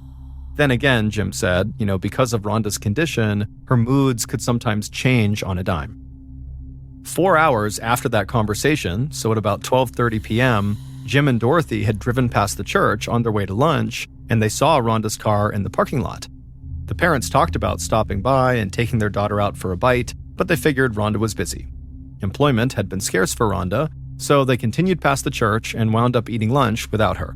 Then again, Jim said, because of Rhonda's condition, her moods could sometimes change on a dime. 4 hours after that conversation, so at about 12:30 p.m., Jim and Dorothy had driven past the church on their way to lunch, and they saw Rhonda's car in the parking lot. The parents talked about stopping by and taking their daughter out for a bite, but they figured Rhonda was busy. Employment had been scarce for Rhonda, so they continued past the church and wound up eating lunch without her.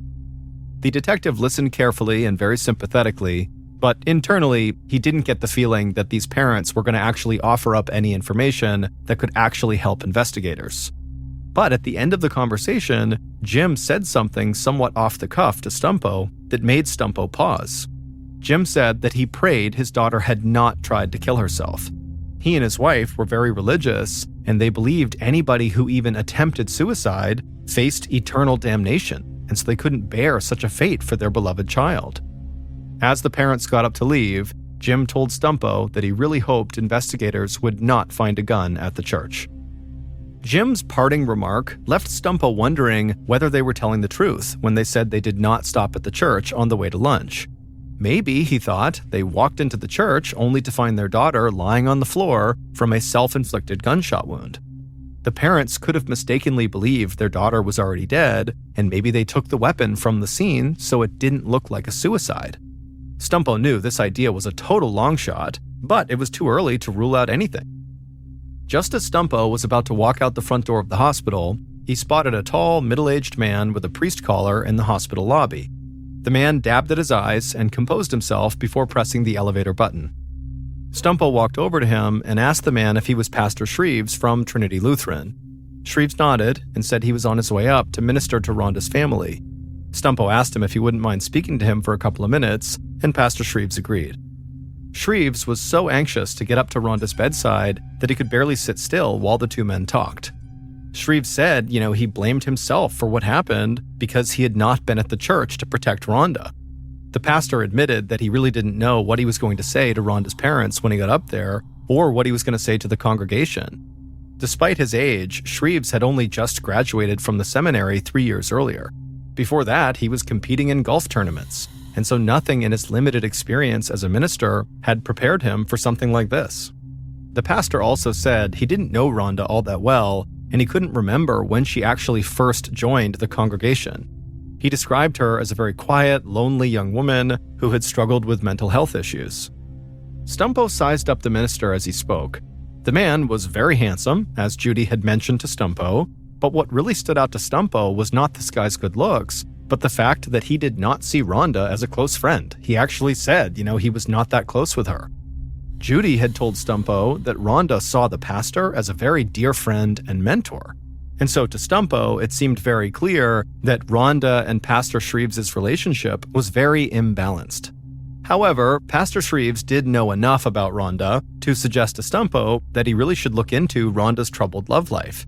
The detective listened carefully and very sympathetically, but internally, he didn't get the feeling that these parents were going to actually offer up any information that could actually help investigators. But at the end of the conversation, Jim said something somewhat off the cuff to Stumpo that made Stumpo pause. Jim said that he prayed his daughter had not tried to kill herself. He and his wife were very religious, and they believed anybody who even attempted suicide faced eternal damnation, and so they couldn't bear such a fate for their beloved child. As the parents got up to leave, Jim told Stumpo that he really hoped investigators would not find a gun at the church. Jim's parting remark left Stumpo wondering whether they were telling the truth when they said they did not stop at the church on the way to lunch. Maybe, he thought, they walked into the church only to find their daughter lying on the floor from a self-inflicted gunshot wound. The parents could have mistakenly believed their daughter was already dead, and maybe they took the weapon from the scene so it didn't look like a suicide. Stumpo knew this idea was a total long shot, but it was too early to rule out anything. Just as Stumpo was about to walk out the front door of the hospital, he spotted a tall, middle-aged man with a priest collar in the hospital lobby. The man dabbed at his eyes and composed himself before pressing the elevator button. Stumpo walked over to him and asked the man if he was Pastor Shreves from Trinity Lutheran. Shreves nodded and said he was on his way up to minister to Rhonda's family. Stumpo asked him if he wouldn't mind speaking to him for a couple of minutes, and Pastor Shreves agreed. Shreves was so anxious to get up to Rhonda's bedside that he could barely sit still while the two men talked. Shreves said, he blamed himself for what happened because he had not been at the church to protect Rhonda. The pastor admitted that he really didn't know what he was going to say to Rhonda's parents when he got up there, or what he was going to say to the congregation. Despite his age, Shreves had only just graduated from the seminary 3 years earlier. Before that, he was competing in golf tournaments, and so nothing in his limited experience as a minister had prepared him for something like this. The pastor also said he didn't know Rhonda all that well, and he couldn't remember when she actually first joined the congregation. He described her as a very quiet, lonely young woman who had struggled with mental health issues. Stumpo sized up the minister as he spoke. The man was very handsome, as Judy had mentioned to Stumpo, but what really stood out to Stumpo was not this guy's good looks, but the fact that he did not see Rhonda as a close friend. He actually said, he was not that close with her. Judy had told Stumpo that Rhonda saw the pastor as a very dear friend and mentor. And so to Stumpo, it seemed very clear that Rhonda and Pastor Shreves' relationship was very imbalanced. However, Pastor Shreves did know enough about Rhonda to suggest to Stumpo that he really should look into Rhonda's troubled love life.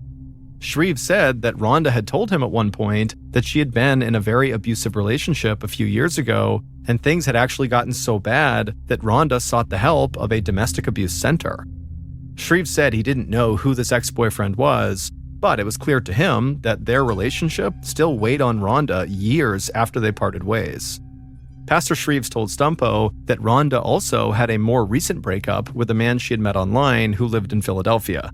Shreves said that Rhonda had told him at one point that she had been in a very abusive relationship a few years ago, and things had actually gotten so bad that Rhonda sought the help of a domestic abuse center. Shreves said he didn't know who this ex-boyfriend was, but it was clear to him that their relationship still weighed on Rhonda years after they parted ways. Pastor Shreves told Stumpo that Rhonda also had a more recent breakup with a man she had met online who lived in Philadelphia.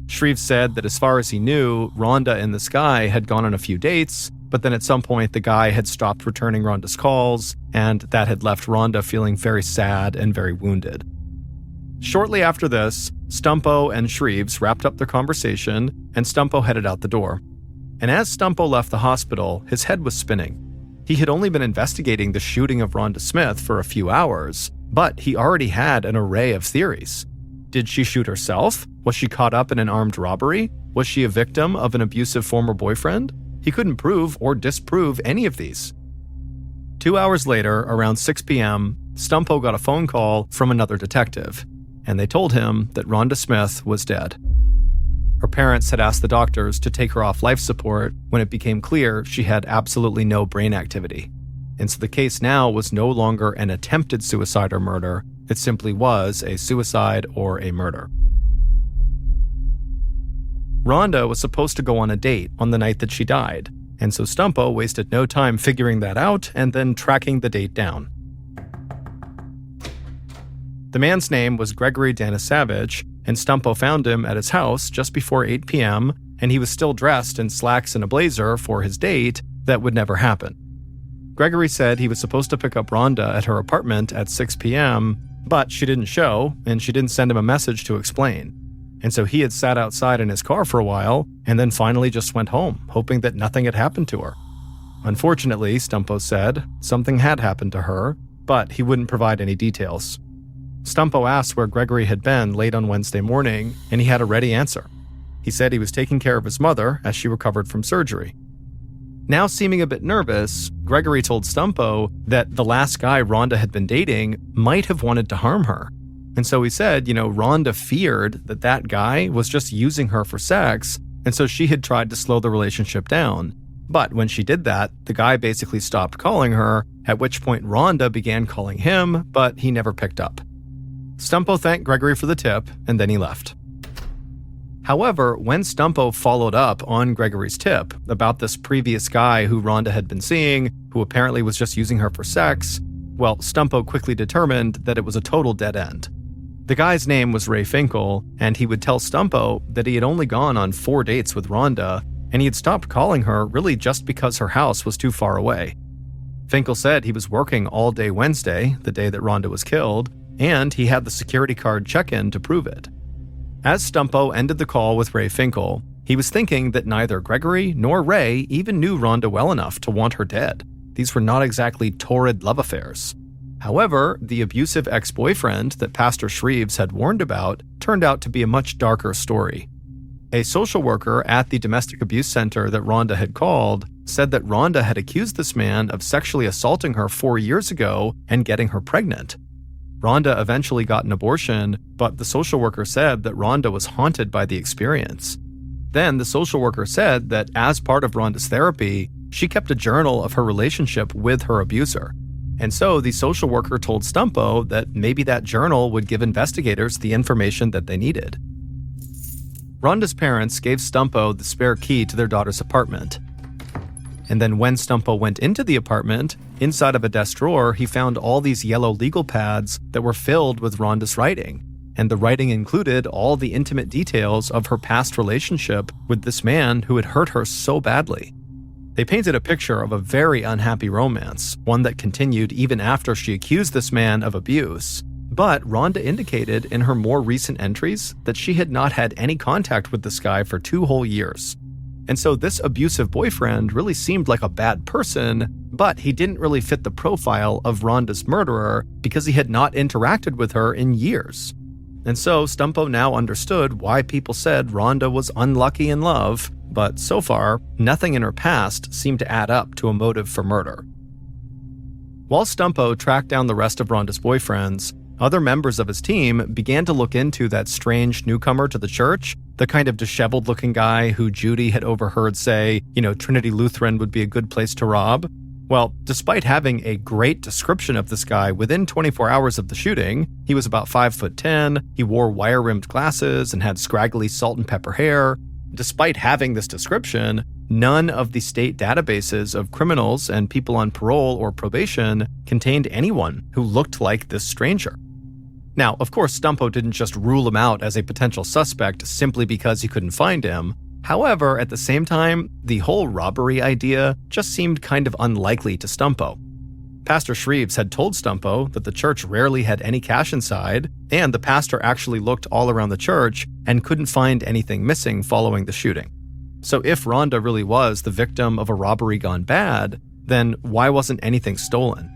Shreves said that as far as he knew, Rhonda and this guy had gone on a few dates, but then at some point the guy had stopped returning Rhonda's calls, and that had left Rhonda feeling very sad and very wounded. Shortly after this, Stumpo and Shreves wrapped up their conversation, and Stumpo headed out the door. And as Stumpo left the hospital, his head was spinning. He had only been investigating the shooting of Rhonda Smith for a few hours, but he already had an array of theories. Did she shoot herself? Was she caught up in an armed robbery? Was she a victim of an abusive former boyfriend? He couldn't prove or disprove any of these. 2 hours later, around 6 p.m., Stumpo got a phone call from another detective, and they told him that Rhonda Smith was dead. Her parents had asked the doctors to take her off life support when it became clear she had absolutely no brain activity. And so the case now was no longer an attempted suicide or murder, it simply was a suicide or a murder. Rhonda was supposed to go on a date on the night that she died, and so Stumpo wasted no time figuring that out and then tracking the date down. The man's name was Gregory Danisavage, and Stumpo found him at his house just before 8 p.m., and he was still dressed in slacks and a blazer for his date that would never happen. Gregory said he was supposed to pick up Rhonda at her apartment at 6 p.m., but she didn't show, and she didn't send him a message to explain. And so he had sat outside in his car for a while, and then finally just went home, hoping that nothing had happened to her. Unfortunately, Stumpo said, something had happened to her, but he wouldn't provide any details. Stumpo asked where Gregory had been late on Wednesday morning, and he had a ready answer. He said he was taking care of his mother as she recovered from surgery. Now seeming a bit nervous, Gregory told Stumpo that the last guy Rhonda had been dating might have wanted to harm her. And so he said, Rhonda feared that that guy was just using her for sex, and so she had tried to slow the relationship down. But when she did that, the guy basically stopped calling her, at which point Rhonda began calling him, but he never picked up. Stumpo thanked Gregory for the tip, and then he left. However, when Stumpo followed up on Gregory's tip about this previous guy who Rhonda had been seeing, who apparently was just using her for sex, well, Stumpo quickly determined that it was a total dead end. The guy's name was Ray Finkel, and he would tell Stumpo that he had only gone on 4 dates with Rhonda, and he had stopped calling her really just because her house was too far away. Finkel said he was working all day Wednesday, the day that Rhonda was killed, and he had the security card check-in to prove it. As Stumpo ended the call with Ray Finkel, he was thinking that neither Gregory nor Ray even knew Rhonda well enough to want her dead. These were not exactly torrid love affairs. However, the abusive ex-boyfriend that Pastor Shreves had warned about turned out to be a much darker story. A social worker at the domestic abuse center that Rhonda had called said that Rhonda had accused this man of sexually assaulting her 4 years ago and getting her pregnant. Rhonda eventually got an abortion, but the social worker said that Rhonda was haunted by the experience. Then the social worker said that as part of Rhonda's therapy, she kept a journal of her relationship with her abuser. And so the social worker told Stumpo that maybe that journal would give investigators the information that they needed. Rhonda's parents gave Stumpo the spare key to their daughter's apartment. And then when Stumpo went into the apartment, inside of a desk drawer, he found all these yellow legal pads that were filled with Rhonda's writing. And the writing included all the intimate details of her past relationship with this man who had hurt her so badly. They painted a picture of a very unhappy romance, one that continued even after she accused this man of abuse. But Rhonda indicated in her more recent entries that she had not had any contact with this guy for 2 whole years. And so this abusive boyfriend really seemed like a bad person, but he didn't really fit the profile of Rhonda's murderer because he had not interacted with her in years. And so Stumpo now understood why people said Rhonda was unlucky in love, but so far, nothing in her past seemed to add up to a motive for murder. While Stumpo tracked down the rest of Rhonda's boyfriends, other members of his team began to look into that strange newcomer to the church, the kind of disheveled-looking guy who Judy had overheard say, Trinity Lutheran would be a good place to rob. Well, despite having a great description of this guy within 24 hours of the shooting, he was about 5'10", he wore wire-rimmed glasses and had scraggly salt and pepper hair. Despite having this description, none of the state databases of criminals and people on parole or probation contained anyone who looked like this stranger. Now, of course, Stumpo didn't just rule him out as a potential suspect simply because he couldn't find him, However, at the same time, the whole robbery idea just seemed kind of unlikely to Stumpo. Pastor Shreves had told Stumpo that the church rarely had any cash inside, and the pastor actually looked all around the church and couldn't find anything missing following the shooting. So if Rhonda really was the victim of a robbery gone bad, then why wasn't anything stolen?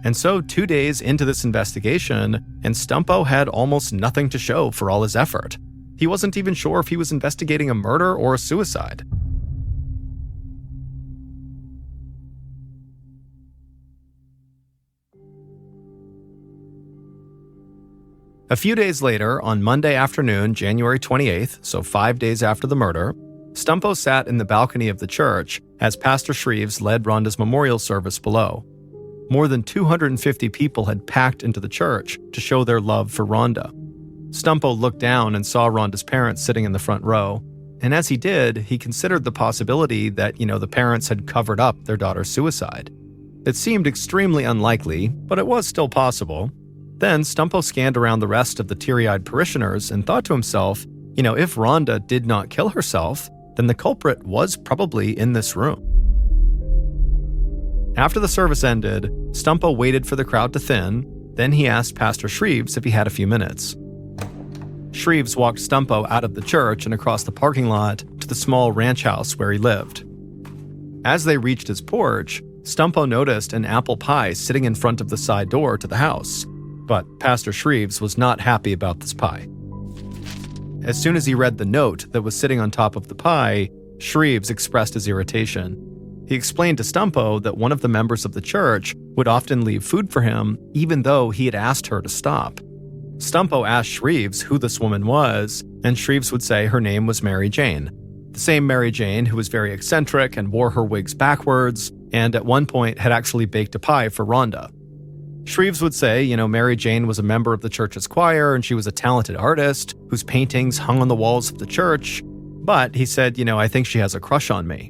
And so 2 days into this investigation, and Stumpo had almost nothing to show for all his effort. He wasn't even sure if he was investigating a murder or a suicide. A few days later, on Monday afternoon, January 28th, so 5 days after the murder, Stumpo sat in the balcony of the church as Pastor Shreves led Rhonda's memorial service below. More than 250 people had packed into the church to show their love for Rhonda. Stumpo looked down and saw Rhonda's parents sitting in the front row, and as he did, he considered the possibility that, the parents had covered up their daughter's suicide. It seemed extremely unlikely, but it was still possible. Then Stumpo scanned around the rest of the teary-eyed parishioners and thought to himself, if Rhonda did not kill herself, then the culprit was probably in this room. After the service ended, Stumpo waited for the crowd to thin, then he asked Pastor Shreves if he had a few minutes. Shreves walked Stumpo out of the church and across the parking lot to the small ranch house where he lived. As they reached his porch, Stumpo noticed an apple pie sitting in front of the side door to the house, but Pastor Shreves was not happy about this pie. As soon as he read the note that was sitting on top of the pie, Shreves expressed his irritation. He explained to Stumpo that one of the members of the church would often leave food for him, even though he had asked her to stop. Stumpo asked Shreves who this woman was, and Shreves would say her name was Mary Jane. The same Mary Jane who was very eccentric and wore her wigs backwards, and at one point had actually baked a pie for Rhonda. Shreves would say, Mary Jane was a member of the church's choir and she was a talented artist whose paintings hung on the walls of the church, but he said, I think she has a crush on me.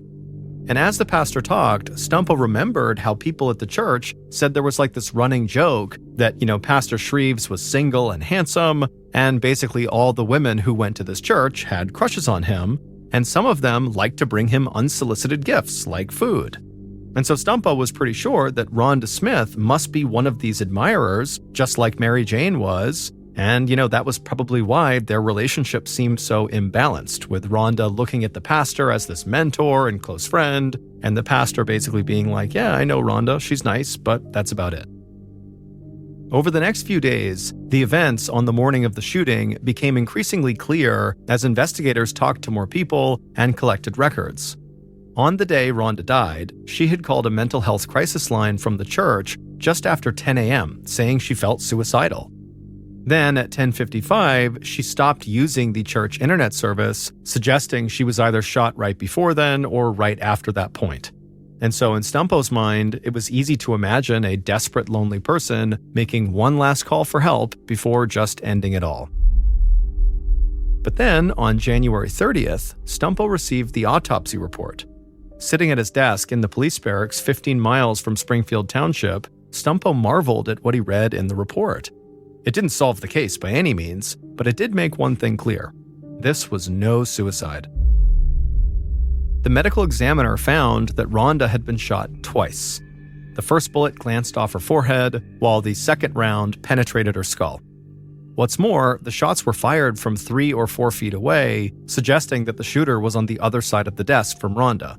And as the pastor talked, Stumpo remembered how people at the church said there was like this running joke that, Pastor Shreves was single and handsome, and basically all the women who went to this church had crushes on him, and some of them liked to bring him unsolicited gifts like food. And so Stumpo was pretty sure that Rhonda Smith must be one of these admirers, just like Mary Jane was, and, that was probably why their relationship seemed so imbalanced, with Rhonda looking at the pastor as this mentor and close friend, and the pastor basically being like, yeah, I know Rhonda, she's nice, but that's about it. Over the next few days, the events on the morning of the shooting became increasingly clear as investigators talked to more people and collected records. On the day Rhonda died, she had called a mental health crisis line from the church just after 10 a.m., saying she felt suicidal. Then at 10:55, she stopped using the church internet service, suggesting she was either shot right before then or right after that point. And so in Stumpo's mind, it was easy to imagine a desperate, lonely person making one last call for help before just ending it all. But then, on January 30th, Stumpo received the autopsy report. Sitting at his desk in the police barracks 15 miles from Springfield Township, Stumpo marveled at what he read in the report. It didn't solve the case by any means, but it did make one thing clear. This was no suicide. The medical examiner found that Rhonda had been shot twice. The first bullet glanced off her forehead, while the second round penetrated her skull. What's more, the shots were fired from 3 or 4 feet away, suggesting that the shooter was on the other side of the desk from Rhonda.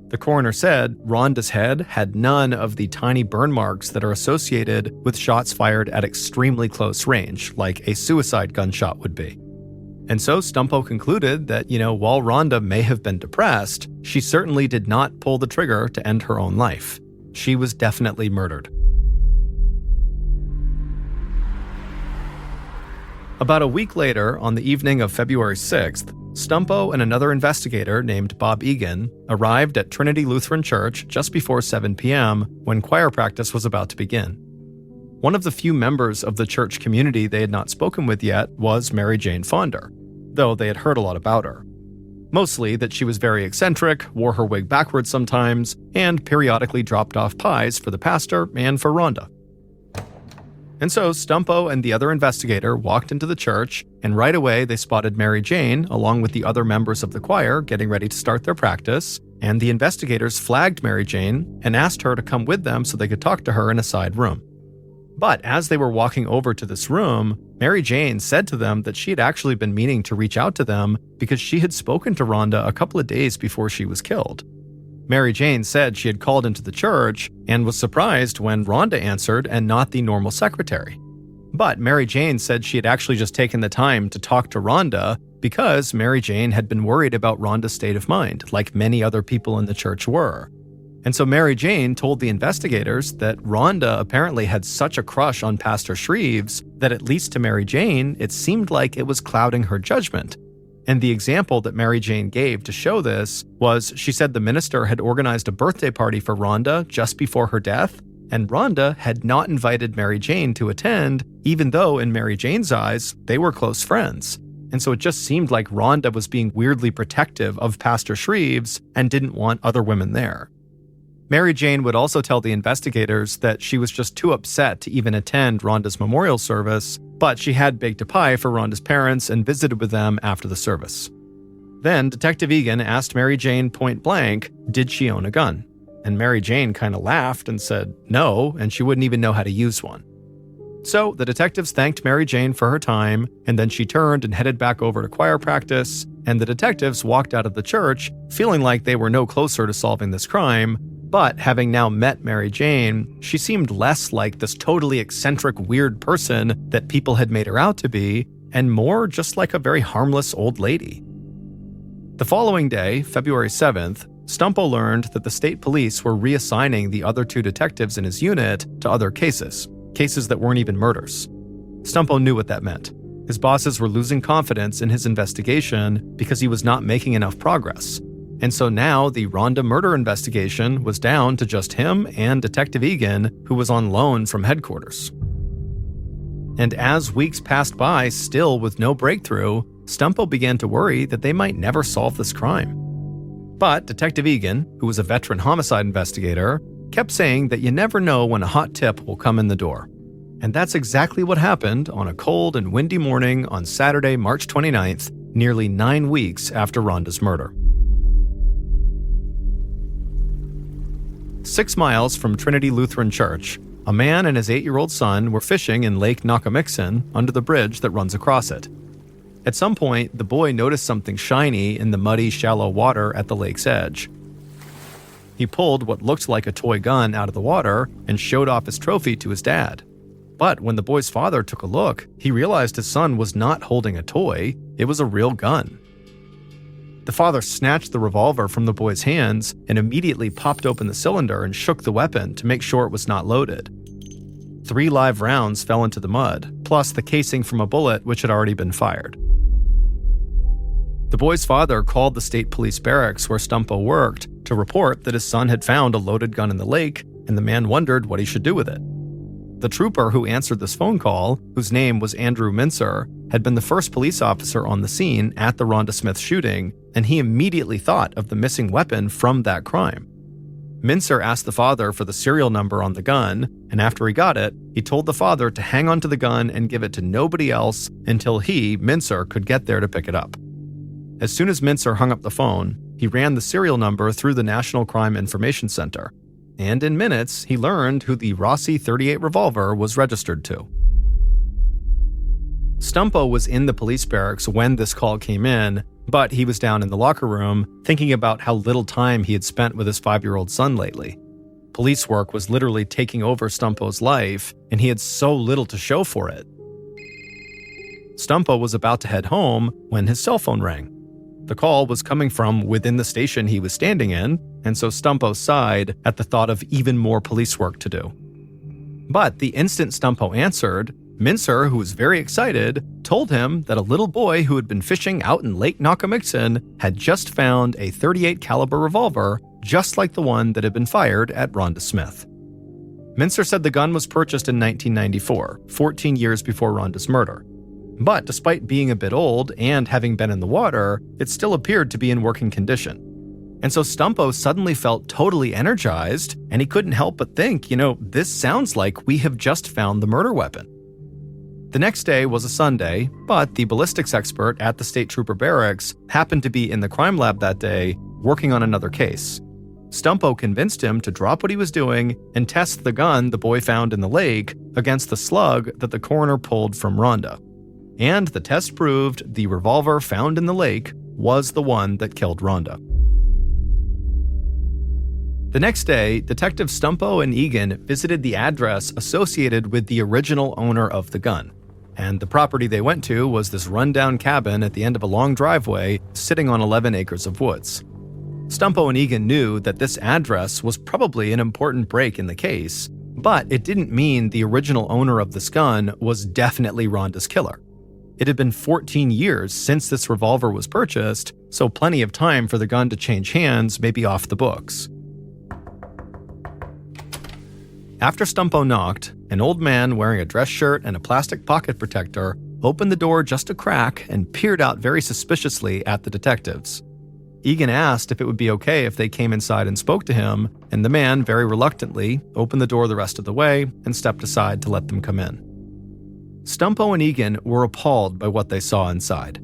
The coroner said Rhonda's head had none of the tiny burn marks that are associated with shots fired at extremely close range, like a suicide gunshot would be. And so Stumpo concluded that, while Rhonda may have been depressed, she certainly did not pull the trigger to end her own life. She was definitely murdered. About a week later, on the evening of February 6th, Stumpo and another investigator named Bob Egan arrived at Trinity Lutheran Church just before 7 p.m. when choir practice was about to begin. One of the few members of the church community they had not spoken with yet was Mary Jane Fonder, though they had heard a lot about her. Mostly that she was very eccentric, wore her wig backwards sometimes, and periodically dropped off pies for the pastor and for Rhonda. And so Stumpo and the other investigator walked into the church, and right away they spotted Mary Jane along with the other members of the choir getting ready to start their practice, and the investigators flagged Mary Jane and asked her to come with them so they could talk to her in a side room. But as they were walking over to this room, Mary Jane said to them that she had actually been meaning to reach out to them because she had spoken to Rhonda a couple of days before she was killed. Mary Jane said she had called into the church and was surprised when Rhonda answered and not the normal secretary. But Mary Jane said she had actually just taken the time to talk to Rhonda because Mary Jane had been worried about Rhonda's state of mind, like many other people in the church were. And so Mary Jane told the investigators that Rhonda apparently had such a crush on Pastor Shreves that at least to Mary Jane, it seemed like it was clouding her judgment. And the example that Mary Jane gave to show this was she said the minister had organized a birthday party for Rhonda just before her death, and Rhonda had not invited Mary Jane to attend, even though in Mary Jane's eyes, they were close friends. And so it just seemed like Rhonda was being weirdly protective of Pastor Shreves and didn't want other women there. Mary Jane would also tell the investigators that she was just too upset to even attend Rhonda's memorial service, but she had baked a pie for Rhonda's parents and visited with them after the service. Then Detective Egan asked Mary Jane point blank, did she own a gun? And Mary Jane kind of laughed and said no, and she wouldn't even know how to use one. So the detectives thanked Mary Jane for her time, and then she turned and headed back over to choir practice, and the detectives walked out of the church feeling like they were no closer to solving this crime. But having now met Mary Jane, she seemed less like this totally eccentric, weird person that people had made her out to be, and more just like a very harmless old lady. The following day, February 7th, Stumpo learned that the state police were reassigning the other two detectives in his unit to other cases that weren't even murders. Stumpo knew what that meant. His bosses were losing confidence in his investigation because he was not making enough progress. And so now the Rhonda murder investigation was down to just him and Detective Egan, who was on loan from headquarters. And as weeks passed by, still with no breakthrough, Stumpo began to worry that they might never solve this crime. But Detective Egan, who was a veteran homicide investigator, kept saying that you never know when a hot tip will come in the door. And that's exactly what happened on a cold and windy morning on Saturday, March 29th, nearly 9 weeks after Rhonda's murder. 6 miles from Trinity Lutheran Church, a man and his 8-year-old son were fishing in Lake Nakamixon under the bridge that runs across it. At some point, the boy noticed something shiny in the muddy, shallow water at the lake's edge. He pulled what looked like a toy gun out of the water and showed off his trophy to his dad. But when the boy's father took a look, he realized his son was not holding a toy, it was a real gun. The father snatched the revolver from the boy's hands and immediately popped open the cylinder and shook the weapon to make sure it was not loaded. 3 live rounds fell into the mud, plus the casing from a bullet which had already been fired. The boy's father called the state police barracks where Stumpo worked to report that his son had found a loaded gun in the lake, and the man wondered what he should do with it. The trooper who answered this phone call, whose name was Andrew Mincer, had been the first police officer on the scene at the Rhonda Smith shooting, and he immediately thought of the missing weapon from that crime. Mincer asked the father for the serial number on the gun, and after he got it, he told the father to hang onto the gun and give it to nobody else until he, Mincer, could get there to pick it up. As soon as Mincer hung up the phone, he ran the serial number through the National Crime Information Center, and in minutes, he learned who the Rossi .38 revolver was registered to. Stumpo was in the police barracks when this call came in, but he was down in the locker room thinking about how little time he had spent with his 5-year-old son lately. Police work was literally taking over Stumpo's life, and he had so little to show for it. Stumpo was about to head home when his cell phone rang. The call was coming from within the station he was standing in, and so Stumpo sighed at the thought of even more police work to do. But the instant Stumpo answered, Mincer, who was very excited, told him that a little boy who had been fishing out in Lake Nakamixon had just found a .38 caliber revolver, just like the one that had been fired at Rhonda Smith. Mincer said the gun was purchased in 1994, 14 years before Rhonda's murder. But despite being a bit old and having been in the water, it still appeared to be in working condition. And so Stumpo suddenly felt totally energized, and he couldn't help but think, this sounds like we have just found the murder weapon. The next day was a Sunday, but the ballistics expert at the state trooper barracks happened to be in the crime lab that day working on another case. Stumpo convinced him to drop what he was doing and test the gun the boy found in the lake against the slug that the coroner pulled from Rhonda. And the test proved the revolver found in the lake was the one that killed Rhonda. The next day, Detective Stumpo and Egan visited the address associated with the original owner of the gun. And the property they went to was this rundown cabin at the end of a long driveway sitting on 11 acres of woods. Stumpo and Egan knew that this address was probably an important break in the case, but it didn't mean the original owner of this gun was definitely Rhonda's killer. It had been 14 years since this revolver was purchased, so plenty of time for the gun to change hands may be off the books. After Stumpo knocked, an old man wearing a dress shirt and a plastic pocket protector opened the door just a crack and peered out very suspiciously at the detectives. Egan asked if it would be okay if they came inside and spoke to him, and the man very reluctantly opened the door the rest of the way and stepped aside to let them come in. Stumpo and Egan were appalled by what they saw inside.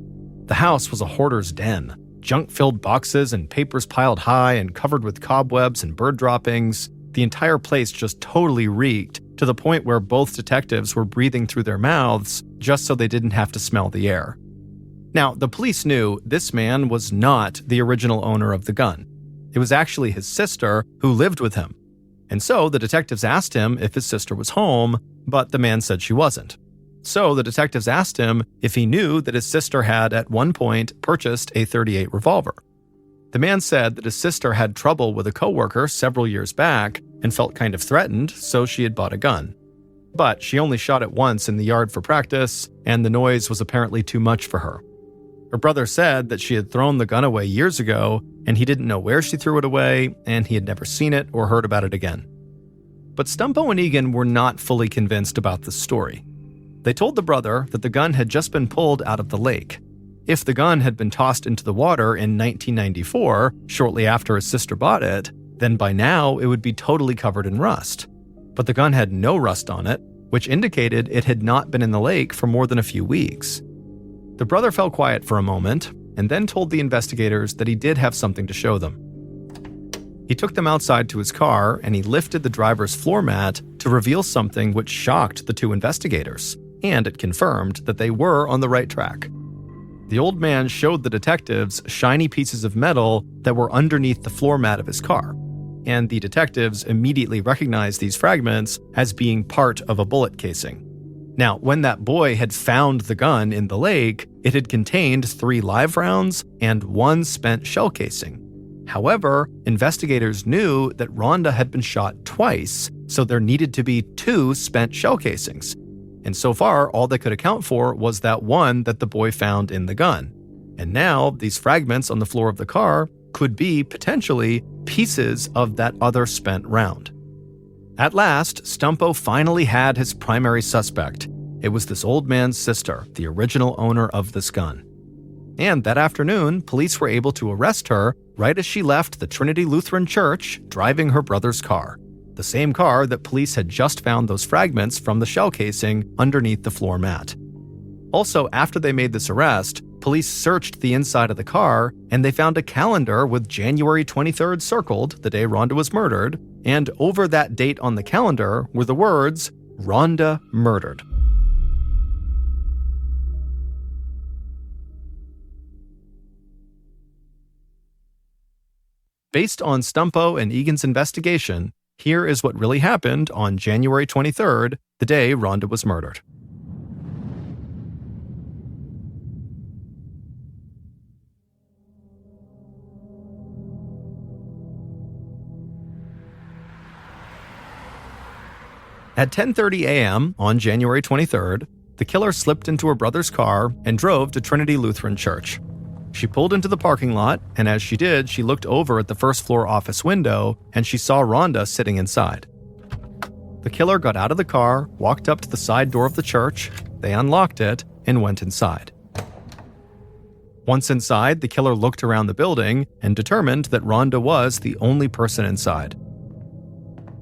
The house was a hoarder's den. Junk-filled boxes and papers piled high and covered with cobwebs and bird droppings. The entire place just totally reeked, to the point where both detectives were breathing through their mouths just so they didn't have to smell the air. Now, the police knew this man was not the original owner of the gun. It was actually his sister who lived with him. And so the detectives asked him if his sister was home, but the man said she wasn't. So the detectives asked him if he knew that his sister had at one point purchased a .38 revolver. The man said that his sister had trouble with a coworker several years back and felt kind of threatened, so she had bought a gun. But she only shot it once in the yard for practice, and the noise was apparently too much for her. Her brother said that she had thrown the gun away years ago, and he didn't know where she threw it away, and he had never seen it or heard about it again. But Stumpo and Egan were not fully convinced about this story. They told the brother that the gun had just been pulled out of the lake. If the gun had been tossed into the water in 1994, shortly after his sister bought it, then by now it would be totally covered in rust. But the gun had no rust on it, which indicated it had not been in the lake for more than a few weeks. The brother fell quiet for a moment, and then told the investigators that he did have something to show them. He took them outside to his car, and he lifted the driver's floor mat to reveal something which shocked the two investigators, and it confirmed that they were on the right track. The old man showed the detectives shiny pieces of metal that were underneath the floor mat of his car, and the detectives immediately recognized these fragments as being part of a bullet casing. Now, when that boy had found the gun in the lake, it had contained 3 live rounds and 1 spent shell casing. However, investigators knew that Rhonda had been shot twice, so there needed to be 2 spent shell casings. And so far, all they could account for was that one that the boy found in the gun. And now, these fragments on the floor of the car could be, potentially, pieces of that other spent round. At last, Stumpo finally had his primary suspect. It was this old man's sister, the original owner of this gun. And that afternoon, police were able to arrest her right as she left the Trinity Lutheran Church, driving her brother's car. The same car that police had just found those fragments from the shell casing underneath the floor mat. Also, after they made this arrest, police searched the inside of the car, and they found a calendar with January 23rd circled, the day Rhonda was murdered, and over that date on the calendar were the words, "Rhonda murdered." Based on Stumpo and Egan's investigation, here is what really happened on January 23rd, the day Rhonda was murdered. At 10:30 a.m. on January 23rd, the killer slipped into her brother's car and drove to Trinity Lutheran Church. She pulled into the parking lot, and as she did, she looked over at the first-floor office window, and she saw Rhonda sitting inside. The killer got out of the car, walked up to the side door of the church, they unlocked it, and went inside. Once inside, the killer looked around the building and determined that Rhonda was the only person inside.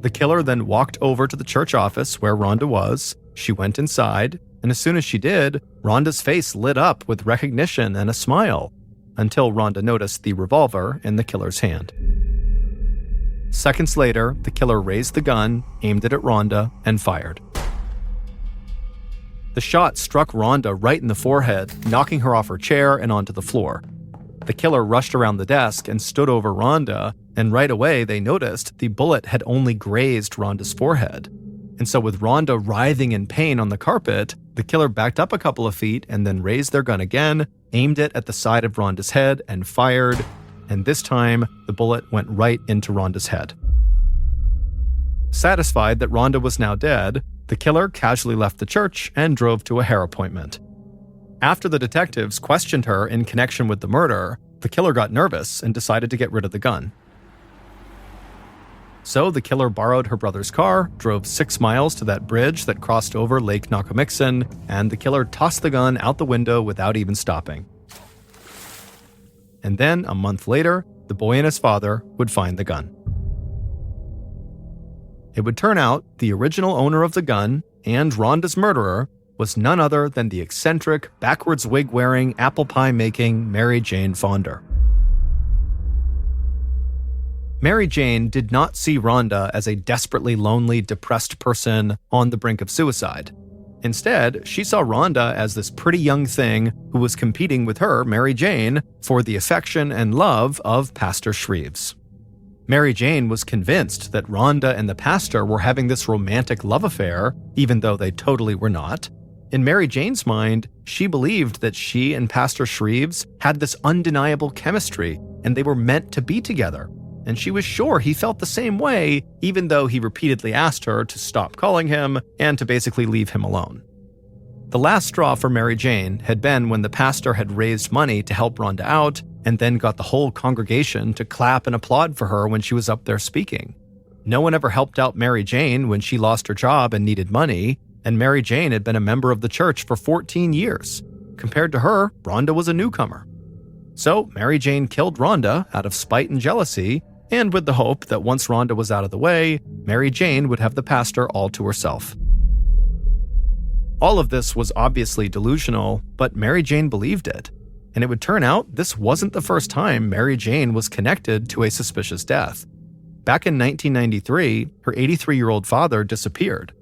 The killer then walked over to the church office where Rhonda was. She went inside, and as soon as she did, Rhonda's face lit up with recognition and a smile, until Rhonda noticed the revolver in the killer's hand. Seconds later, the killer raised the gun, aimed it at Rhonda, and fired. The shot struck Rhonda right in the forehead, knocking her off her chair and onto the floor. The killer rushed around the desk and stood over Rhonda, and right away they noticed the bullet had only grazed Rhonda's forehead. And so with Rhonda writhing in pain on the carpet, the killer backed up a couple of feet and then raised their gun again, aimed it at the side of Rhonda's head, and fired. And this time, the bullet went right into Rhonda's head. Satisfied that Rhonda was now dead, the killer casually left the church and drove to a hair appointment. After the detectives questioned her in connection with the murder, the killer got nervous and decided to get rid of the gun. So the killer borrowed her brother's car, drove 6 miles to that bridge that crossed over Lake Nakamixon, and the killer tossed the gun out the window without even stopping. And then, a month later, the boy and his father would find the gun. It would turn out the original owner of the gun and Rhonda's murderer was none other than the eccentric, backwards wig-wearing, apple pie-making Mary Jane Fonder. Mary Jane did not see Rhonda as a desperately lonely, depressed person on the brink of suicide. Instead, she saw Rhonda as this pretty young thing who was competing with her, Mary Jane, for the affection and love of Pastor Shreves. Mary Jane was convinced that Rhonda and the pastor were having this romantic love affair, even though they totally were not. In Mary Jane's mind, she believed that she and Pastor Shreves had this undeniable chemistry, and they were meant to be together. And she was sure he felt the same way, even though he repeatedly asked her to stop calling him and to basically leave him alone. The last straw for Mary Jane had been when the pastor had raised money to help Rhonda out, and then got the whole congregation to clap and applaud for her when she was up there speaking. No one ever helped out Mary Jane when she lost her job and needed money, and Mary Jane had been a member of the church for 14 years. Compared to her, Rhonda was a newcomer. So Mary Jane killed Rhonda out of spite and jealousy, and with the hope that once Rhonda was out of the way, Mary Jane would have the pastor all to herself. All of this was obviously delusional, but Mary Jane believed it. And it would turn out this wasn't the first time Mary Jane was connected to a suspicious death. Back in 1993, her 83-year-old father disappeared.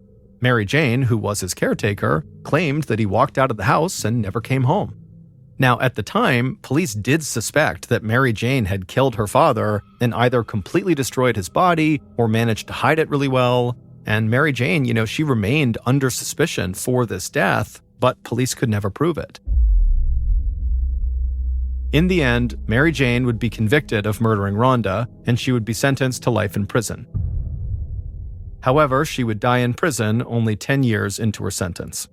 Mary Jane, who was his caretaker, claimed that he walked out of the house and never came home. Now, at the time, police did suspect that Mary Jane had killed her father and either completely destroyed his body or managed to hide it really well. And Mary Jane, she remained under suspicion for this death, but police could never prove it. In the end, Mary Jane would be convicted of murdering Rhonda, and she would be sentenced to life in prison. However, she would die in prison only 10 years into her sentence.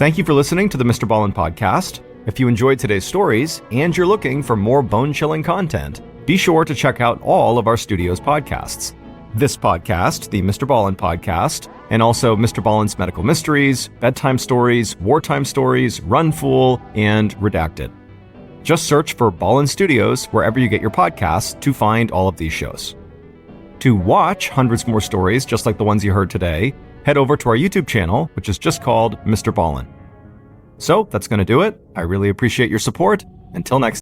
Thank you for listening to the MrBallen's podcast. If you enjoyed today's stories and you're looking for more bone-chilling content, be sure to check out all of our studio's podcasts. This podcast, the MrBallen's podcast, and also MrBallen's Medical Mysteries, Bedtime Stories, Wartime Stories, Run Fool, and Redacted. Just search for Ballen Studios wherever you get your podcasts to find all of these shows. To watch hundreds more stories just like the ones you heard today, head over to our YouTube channel, which is just called Mr. Ballen. So that's going to do it. I really appreciate your support. Until next time.